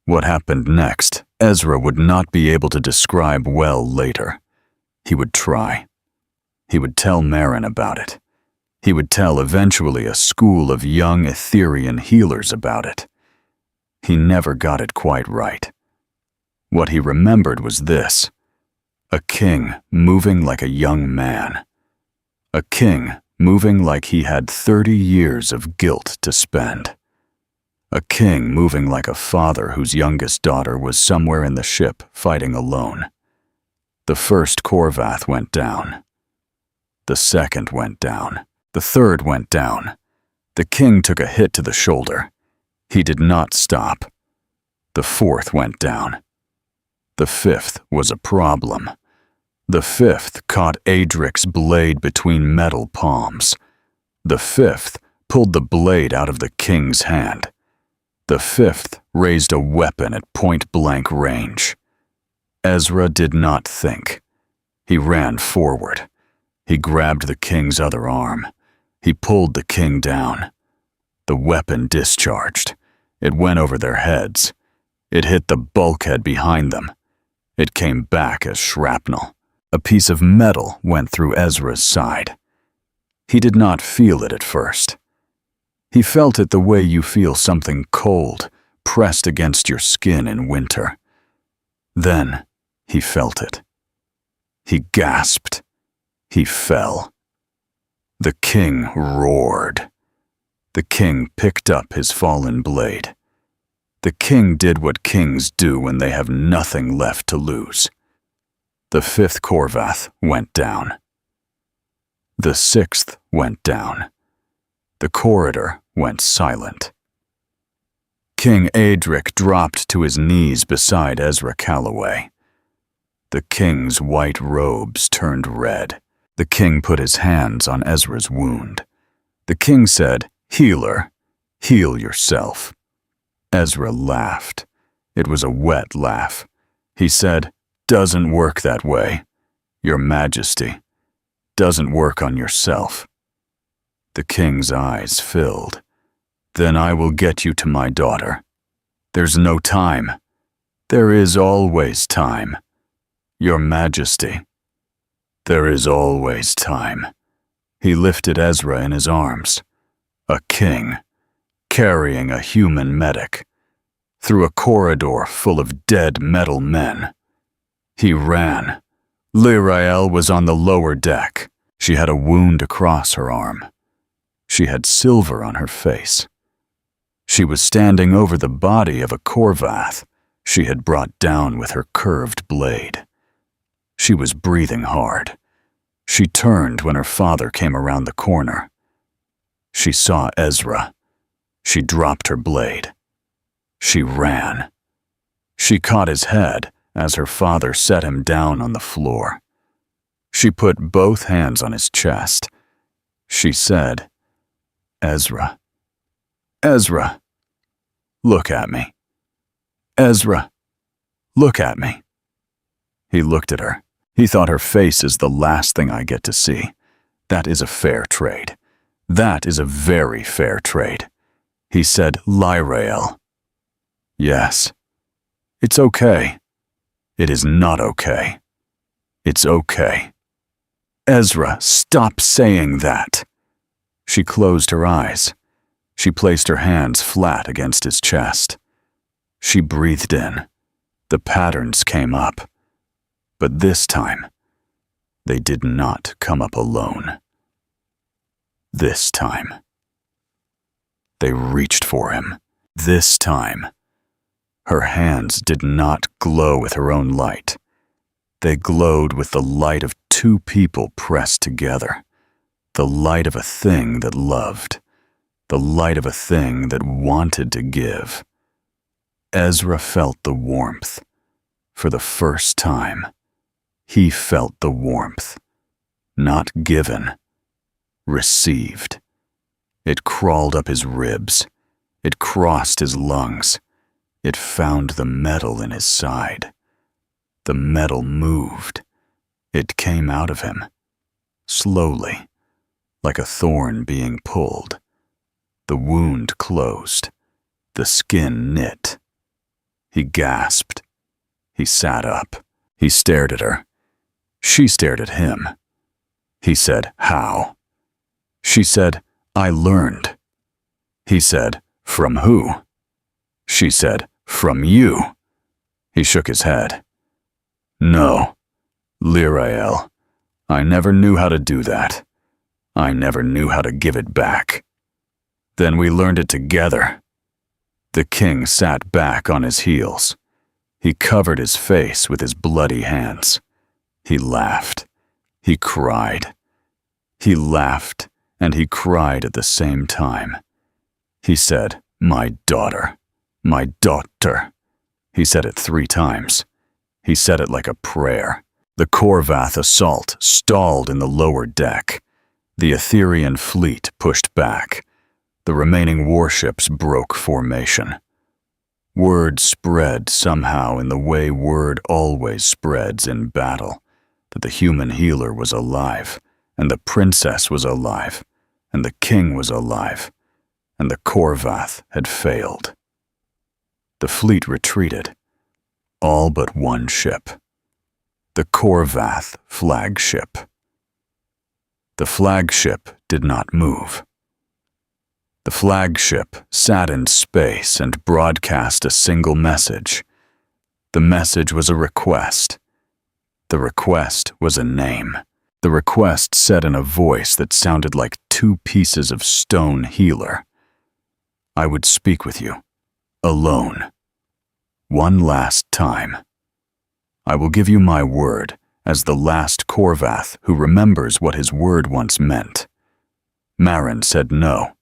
What happened next, Ezra would not be able to describe well later. He would try. He would tell Marin about it. He would tell eventually a school of young Etherean healers about it. He never got it quite right. What he remembered was this: a king moving like a young man. A king moving like he had 30 years of guilt to spend. A king moving like a father whose youngest daughter was somewhere in the ship fighting alone. The first Korvath went down. The second went down. The third went down. The king took a hit to the shoulder. He did not stop. The fourth went down. The fifth was a problem. The fifth caught Adric's blade between metal palms. The fifth pulled the blade out of the king's hand. The fifth raised a weapon at point-blank range. Ezra did not think. He ran forward. He grabbed the king's other arm. He pulled the king down. The weapon discharged. It went over their heads. It hit the bulkhead behind them. It came back as shrapnel. A piece of metal went through Ezra's side. He did not feel it at first. He felt it the way you feel something cold pressed against your skin in winter. Then he felt it. He gasped. He fell. The king roared. The king picked up his fallen blade. The king did what kings do when they have nothing left to lose. The fifth Korvath went down. The sixth went down. The corridor went silent. King Adric dropped to his knees beside Ezra Calloway. The king's white robes turned red. The king put his hands on Ezra's wound. The king said, "Healer, heal yourself." Ezra laughed. It was a wet laugh. He said, "Doesn't work that way, Your Majesty. Doesn't work on yourself." The king's eyes filled. "Then I will get you to my daughter. There's no time. There is always time. Your Majesty. There is always time." He lifted Ezra in his arms. A king, carrying a human medic, through a corridor full of dead metal men. He ran. Lyrael was on the lower deck. She had a wound across her arm. She had silver on her face. She was standing over the body of a Korvath she had brought down with her curved blade. She was breathing hard. She turned when her father came around the corner. She saw Ezra. She dropped her blade. She ran. She caught his head as her father set him down on the floor. She put both hands on his chest. She said, "Ezra, Ezra, look at me. Ezra, look at me." He looked at her. He thought, her face is the last thing I get to see. That is a fair trade. That is a very fair trade. He said, "Lyrael." "Yes. It's okay. It is not okay. It's okay." "Ezra, stop saying that." She closed her eyes. She placed her hands flat against his chest. She breathed in. The patterns came up. But this time They did not come up alone. This time, they reached for him. This time, her hands did not glow with her own light. They glowed with the light of two people pressed together, the light of a thing that loved, the light of a thing that wanted to give. Ezra felt the warmth. For the first time, he felt the warmth. Not given, received. It crawled up his ribs. It crossed his lungs. It found the metal in his side. The metal moved. It came out of him, slowly, like a thorn being pulled. The wound closed. The skin knit. He gasped. He sat up. He stared at her. She stared at him. He said, "How?" She said, "I learned." He said, "From who?" She said, "From you." He shook his head. "No, Lirael, I never knew how to do that. I never knew how to give it back. Then we learned it together." The king sat back on his heels. He covered his face with his bloody hands. He laughed. He cried. He laughed and he cried at the same time. He said, "My daughter, my daughter." He said it 3 times. He said it like a prayer. The Korvath assault stalled in the lower deck. The Etherian fleet pushed back. The remaining warships broke formation. Word spread somehow in the way word always spreads in battle, that the human healer was alive, and the princess was alive, and the king was alive, and the Korvath had failed. The fleet retreated, all but one ship, the Korvath flagship. The flagship did not move. The flagship sat in space and broadcast a single message. The message was a request. The request was a name. The request said in a voice that sounded like 2 pieces of stone healer, "I would speak with you, alone, one last time. I will give you my word as the last Korvath who remembers what his word once meant." Marin said no.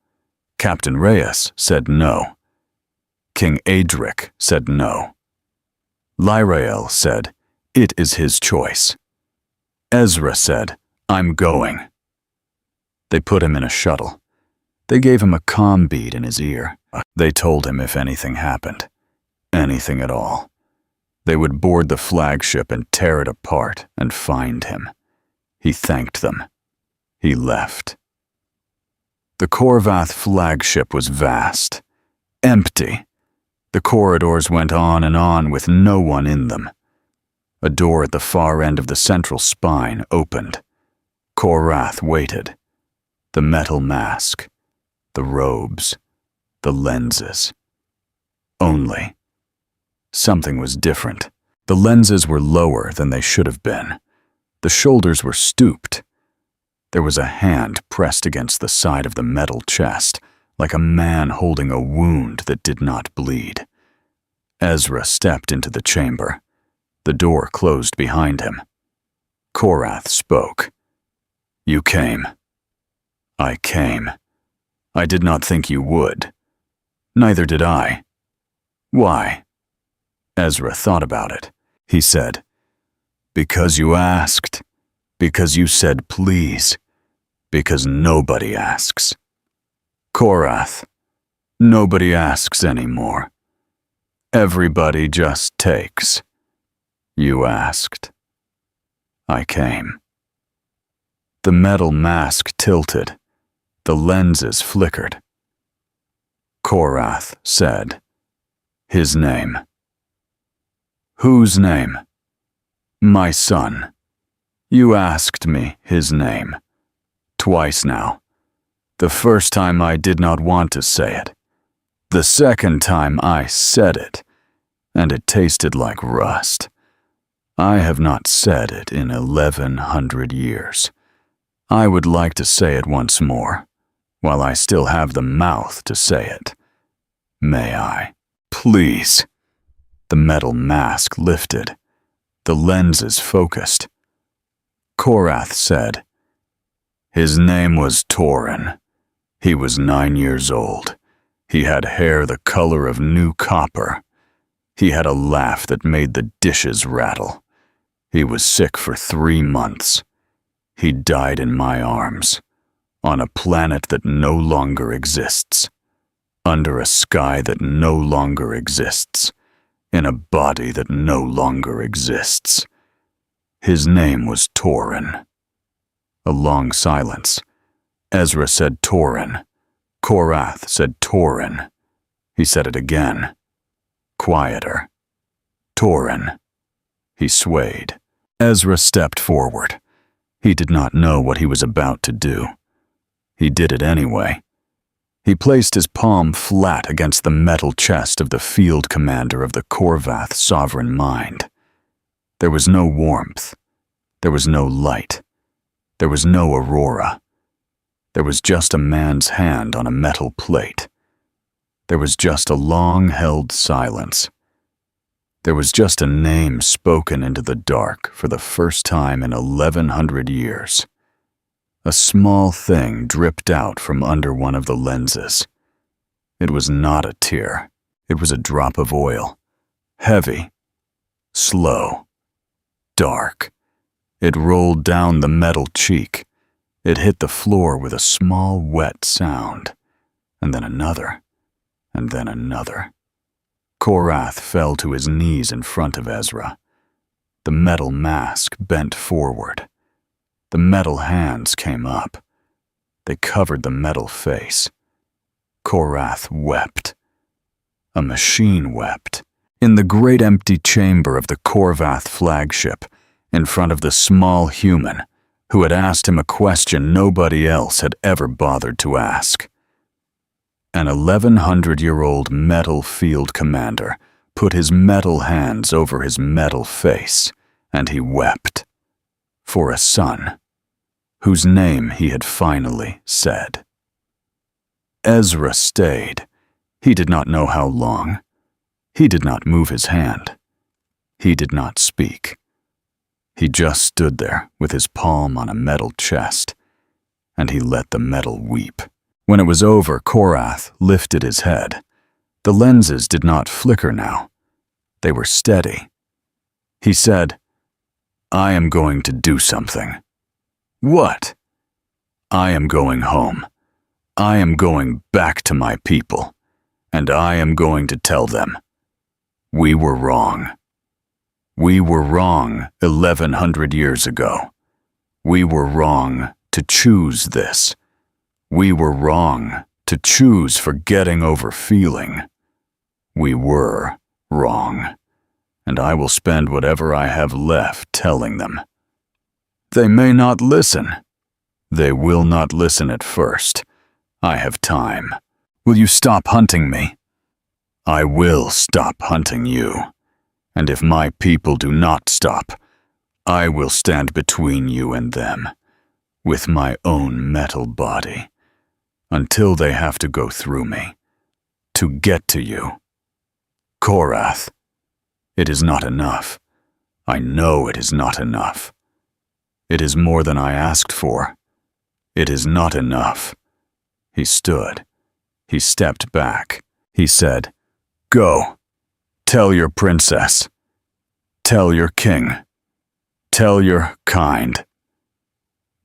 Captain Reyes said no. King Adric said no. Lyrael said, "It is his choice." Ezra said, "I'm going." They put him in a shuttle. They gave him a comm bead in his ear. They told him if anything happened, anything at all, they would board the flagship and tear it apart and find him. He thanked them. He left. The Korvath flagship was vast, empty. The corridors went on and on with no one in them. A door at the far end of the central spine opened. Korath waited. The metal mask, the robes, the lenses. Only. Something was different. The lenses were lower than they should have been. The shoulders were stooped. There was a hand pressed against the side of the metal chest, like a man holding a wound that did not bleed. Ezra stepped into the chamber. The door closed behind him. Korath spoke. "You came." "I came. I did not think you would." "Neither did I." "Why?" Ezra thought about it. He said, "Because you asked. Because you said please. Because nobody asks." "Korath, nobody asks anymore. Everybody just takes. You asked. I came." The metal mask tilted. The lenses flickered. Korath said, "His name." "Whose name?" "My son. You asked me his name. Twice now. The first time I did not want to say it. The second time I said it, and it tasted like rust. I have not said it in 1100 years. I would like to say it once more, while I still have the mouth to say it. May I? Please. The metal mask lifted. The lenses focused. Korath said, "His name was Torin. He was 9 years old. He had hair the color of new copper. He had a laugh that made the dishes rattle. He was sick for 3 months. He died in my arms, on a planet that no longer exists, under a sky that no longer exists, in a body that no longer exists. His name was Torin." A long silence. Ezra said Torin. Korath said Torin. He said it again. Quieter. Torin. He swayed. Ezra stepped forward. He did not know what he was about to do. He did it anyway. He placed his palm flat against the metal chest of the field commander of the Korvath sovereign mind. There was no warmth. There was no light. There was no aurora. There was just a man's hand on a metal plate. There was just a long-held silence. There was just a name spoken into the dark for the first time in 1100 years. A small thing dripped out from under one of the lenses. It was not a tear. It was a drop of oil. Heavy. Slow. Dark. It rolled down the metal cheek. It hit the floor with a small, wet sound. And then another. And then another. Korath fell to his knees in front of Ezra. The metal mask bent forward. The metal hands came up. They covered the metal face. Korath wept. A machine wept. In the great empty chamber of the Korvath flagship, in front of the small human who had asked him a question nobody else had ever bothered to ask. An 1100-year-old metal field commander put his metal hands over his metal face, and he wept. For a son, whose name he had finally said. Ezra stayed. He did not know how long. He did not move his hand. He did not speak. He just stood there with his palm on a metal chest, and he let the metal weep. When it was over, Korath lifted his head. The lenses did not flicker now. They were steady. He said, "I am going to do something." "What?" "I am going home. I am going back to my people, and I am going to tell them, we were wrong. We were wrong 1100 years ago. We were wrong to choose this. We were wrong to choose forgetting over feeling. We were wrong, and I will spend whatever I have left telling them. They may not listen. They will not listen at first. I have time. Will you stop hunting me? I will stop hunting you, and if my people do not stop, I will stand between you and them, with my own metal body, until they have to go through me, to get to you. Korath, it is not enough. I know it is not enough. It is more than I asked for. It is not enough." He stood. He stepped back. He said, "Go. Tell your princess. Tell your king. Tell your kind.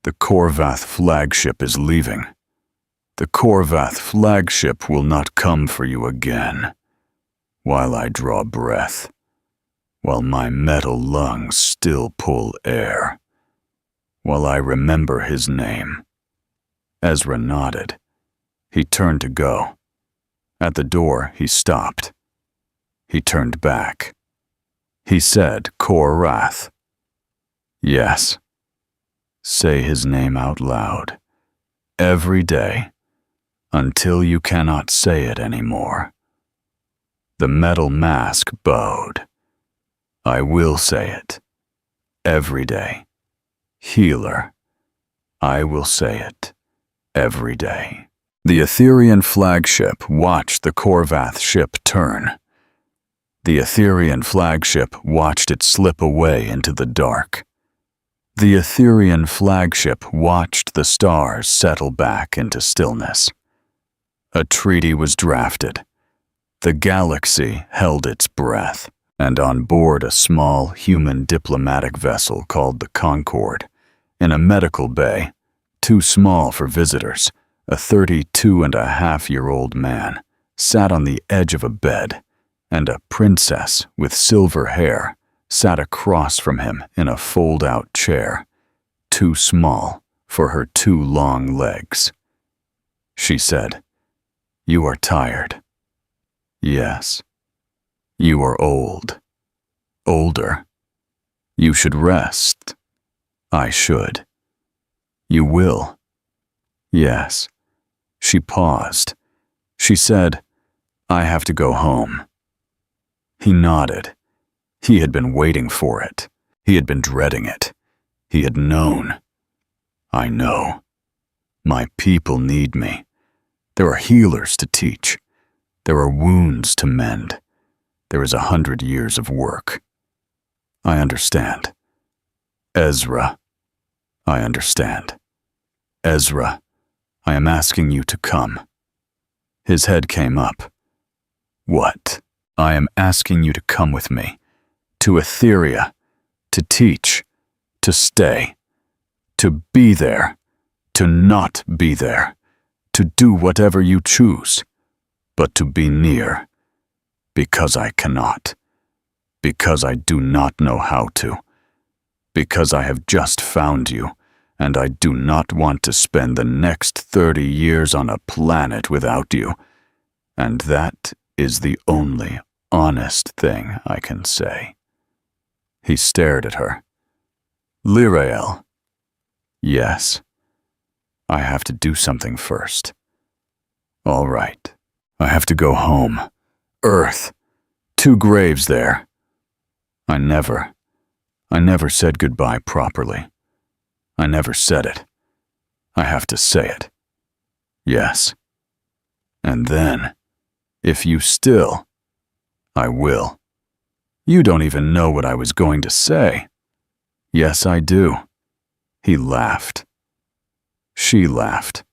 The Korvath flagship is leaving. The Korvath flagship will not come for you again, while I draw breath, while my metal lungs still pull air, while I remember his name." Ezra nodded. He turned to go. At the door, he stopped. He turned back. He said, "Korath." "Yes." Say his name out loud, every day, until you cannot say it anymore. The metal mask bowed. "I will say it," every day. Healer. I will say it every day. The Etherian flagship watched the Korvath ship turn. The Etherian flagship watched it slip away into the dark. The Etherian flagship watched the stars settle back into stillness. A treaty was drafted. The galaxy held its breath, and on board a small human diplomatic vessel called the Concord, in a medical bay, too small for visitors, a 32-and-a-half-year-old man sat on the edge of a bed, and a princess with silver hair sat across from him in a fold-out chair, too small for her too long legs. She said, "You are tired." "Yes." "You are old." "Older." "You should rest." "I should." "You will." "Yes." She paused. She said, "I have to go home." He nodded. He had been waiting for it. He had been dreading it. He had known. "I know. My people need me. There are healers to teach. There are wounds to mend. There is 100 years of work. I understand. Ezra, I understand. Ezra, I am asking you to come." His head came up. "What?" "I am asking you to come with me. To Etheria. To teach. To stay. To be there. To not be there. To do whatever you choose. But to be near. Because I cannot. Because I do not know how to. Because I have just found you, and I do not want to spend the next 30 years on a planet without you. And that is the only honest thing I can say." He stared at her. "Lirael." "Yes. I have to do something first." "All right. I have to go home. Earth. 2 graves there. I never said goodbye properly. I never said it. I have to say it. Yes. And then, if you still, I will. You don't even know what I was going to say." "Yes, I do." He laughed. She laughed.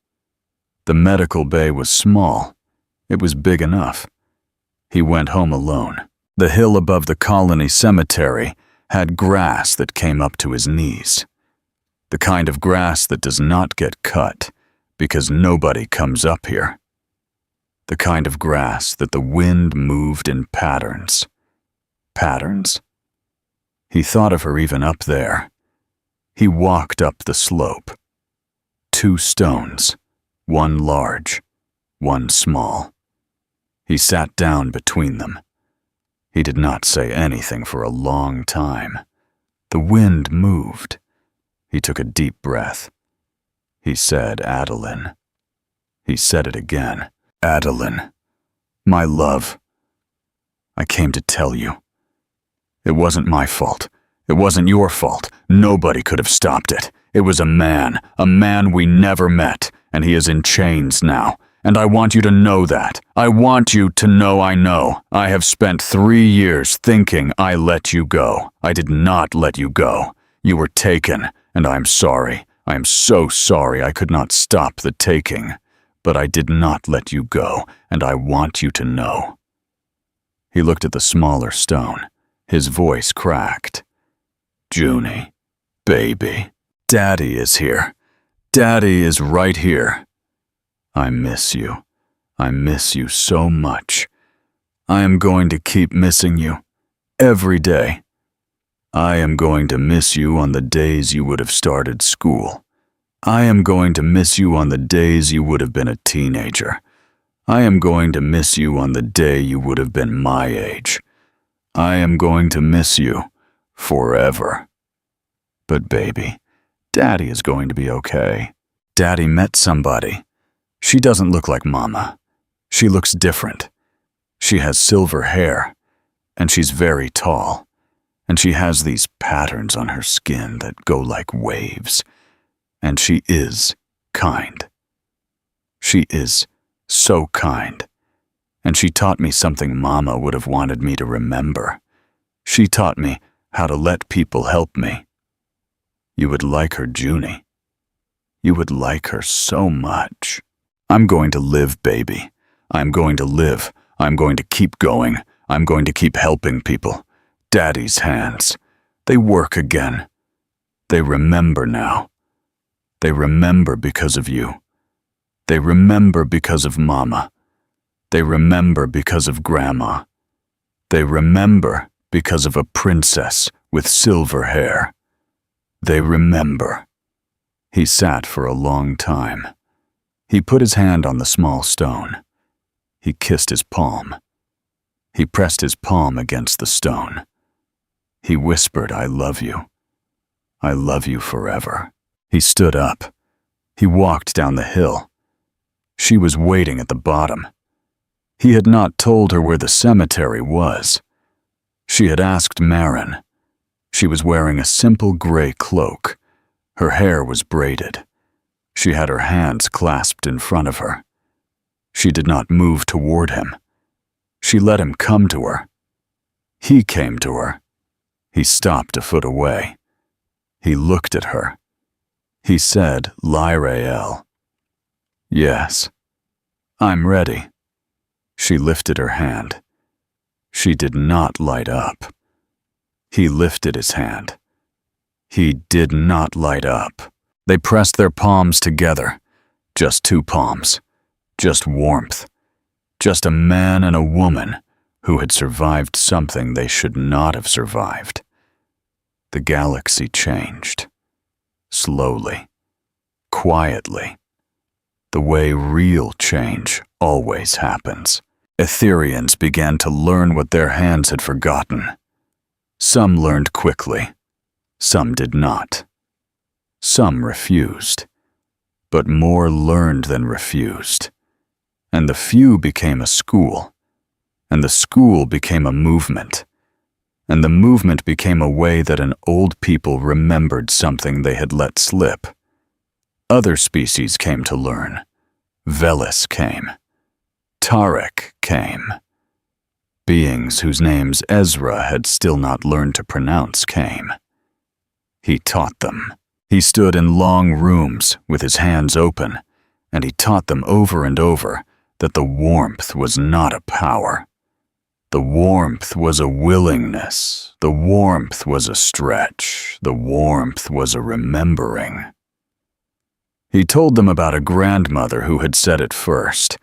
The medical bay was small. It was big enough. He went home alone. The hill above the colony cemetery had grass that came up to his knees. The kind of grass that does not get cut because nobody comes up here. The kind of grass that the wind moved in patterns. Patterns? He thought of her even up there. He walked up the slope. 2 stones, one large, one small. He sat down between them. He did not say anything for a long time. The wind moved. He took a deep breath. He said, "Adeline." He said it again. "Adeline, my love, I came to tell you. It wasn't my fault. It wasn't your fault. Nobody could have stopped it. It was a man we never met, and he is in chains now. And I want you to know that. I want you to know I know. I have spent 3 years thinking I let you go. I did not let you go. You were taken, and I am sorry. I am so sorry I could not stop the taking. But I did not let you go, and I want you to know." He looked at the smaller stone. His voice cracked. "Junie, baby, Daddy is here. Daddy is right here. I miss you. I miss you so much. I am going to keep missing you. Every day. I am going to miss you on the days you would have started school. I am going to miss you on the days you would have been a teenager. I am going to miss you on the day you would have been my age. I am going to miss you forever. But baby, Daddy is going to be okay. Daddy met somebody. She doesn't look like Mama. She looks different. She has silver hair, and she's very tall, and she has these patterns on her skin that go like waves, and she is kind. She is so kind, and she taught me something Mama would have wanted me to remember. She taught me how to let people help me. You would like her, Junie. You would like her so much. I'm going to live, baby. I'm going to live. I'm going to keep going. I'm going to keep helping people. Daddy's hands. They work again. They remember now. They remember because of you. They remember because of Mama. They remember because of Grandma. They remember because of a princess with silver hair. They remember. He sat for a long time. He put his hand on the small stone. He kissed his palm. He pressed his palm against the stone. He whispered, "I love you. I love you forever." He stood up. He walked down the hill. She was waiting at the bottom. He had not told her where the cemetery was. She had asked Marin. She was wearing a simple gray cloak. Her hair was braided. She had her hands clasped in front of her. She did not move toward him. She let him come to her. He came to her. He stopped a foot away. He looked at her. He said, "Lyrael." "Yes, I'm ready." She lifted her hand. She did not light up. He lifted his hand. He did not light up. They pressed their palms together. Just two palms. Just warmth. Just a man and a woman who had survived something they should not have survived. The galaxy changed. Slowly. Quietly. The way real change always happens. Etherians began to learn what their hands had forgotten. Some learned quickly. Some did not. Some refused. But more learned than refused. And the few became a school. And the school became a movement. And the movement became a way that an old people remembered something they had let slip. Other species came to learn. Velis came. Tarek came. Beings whose names Ezra had still not learned to pronounce came. He taught them. He stood in long rooms with his hands open, and he taught them over and over that the warmth was not a power. The warmth was a willingness. The warmth was a stretch. The warmth was a remembering. He told them about a grandmother who had said it first.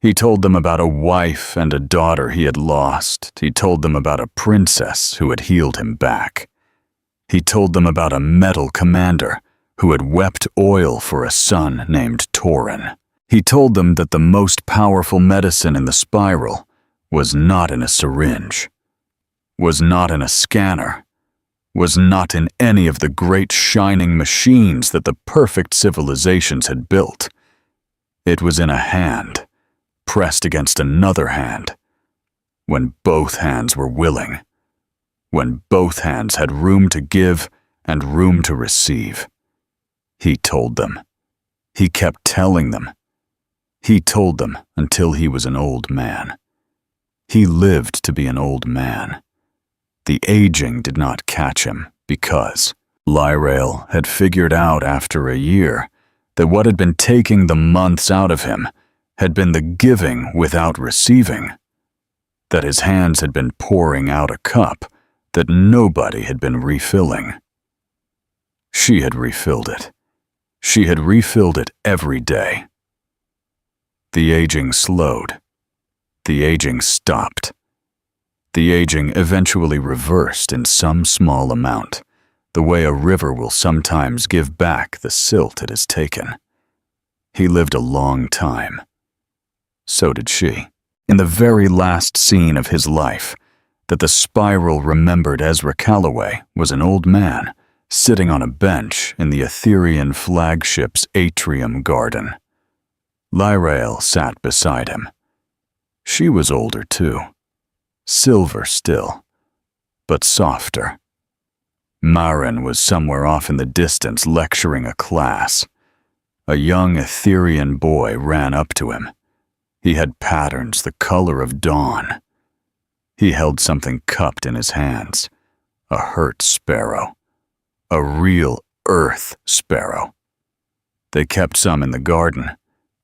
He told them about a wife and a daughter he had lost. He told them about a princess who had healed him back. He told them about a metal commander who had wept oil for a son named Torin. He told them that the most powerful medicine in the spiral was not in a syringe, was not in a scanner, was not in any of the great shining machines that the perfect civilizations had built. It was in a hand, pressed against another hand, when both hands were willing, when both hands had room to give and room to receive. He told them. He kept telling them. He told them until he was an old man. He lived to be an old man. The aging did not catch him because Lyrael had figured out after a year that what had been taking the months out of him had been the giving without receiving, that his hands had been pouring out a cup that nobody had been refilling. She had refilled it. She had refilled it every day. The aging slowed. The aging stopped. The aging eventually reversed in some small amount, the way a river will sometimes give back the silt it has taken. He lived a long time. So did she. In the very last scene of his life, that the spiral remembered Ezra Calloway was an old man sitting on a bench in the Etherian flagship's atrium garden. Lyrael sat beside him. She was older too. Silver still, but softer, Marin was somewhere off in the distance lecturing a class. A young Etherean boy ran up to him. He had patterns the color of dawn. He held something cupped in his hands, a hurt sparrow, a real earth sparrow. They kept some in the garden.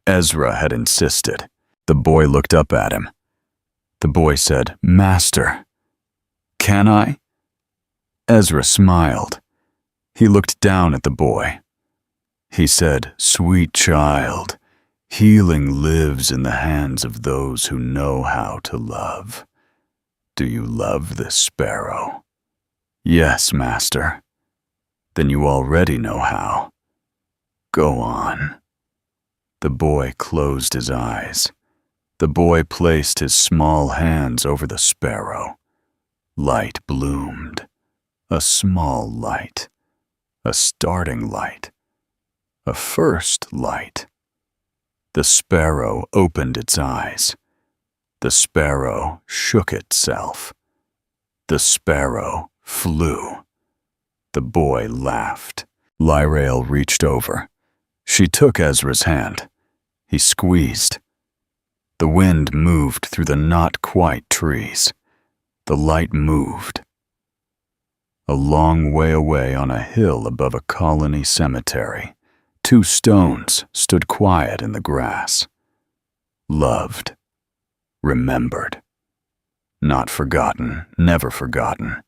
Ezra had insisted. The boy looked up at him. The boy said, "Master, can I?" Ezra smiled. He looked down at the boy. He said, "Sweet child, healing lives in the hands of those who know how to love. Do you love this sparrow?" "Yes, master." "Then you already know how. Go on." The boy closed his eyes. The boy placed his small hands over the sparrow. Light bloomed. A small light. A starting light. A first light. The sparrow opened its eyes. The sparrow shook itself. The sparrow flew. The boy laughed. Lyrael reached over. She took Ezra's hand. He squeezed. The wind moved through the not-quite trees. The light moved. A long way away on a hill above a colony cemetery, 2 stones stood quiet in the grass. Loved. Remembered. Not forgotten, never forgotten.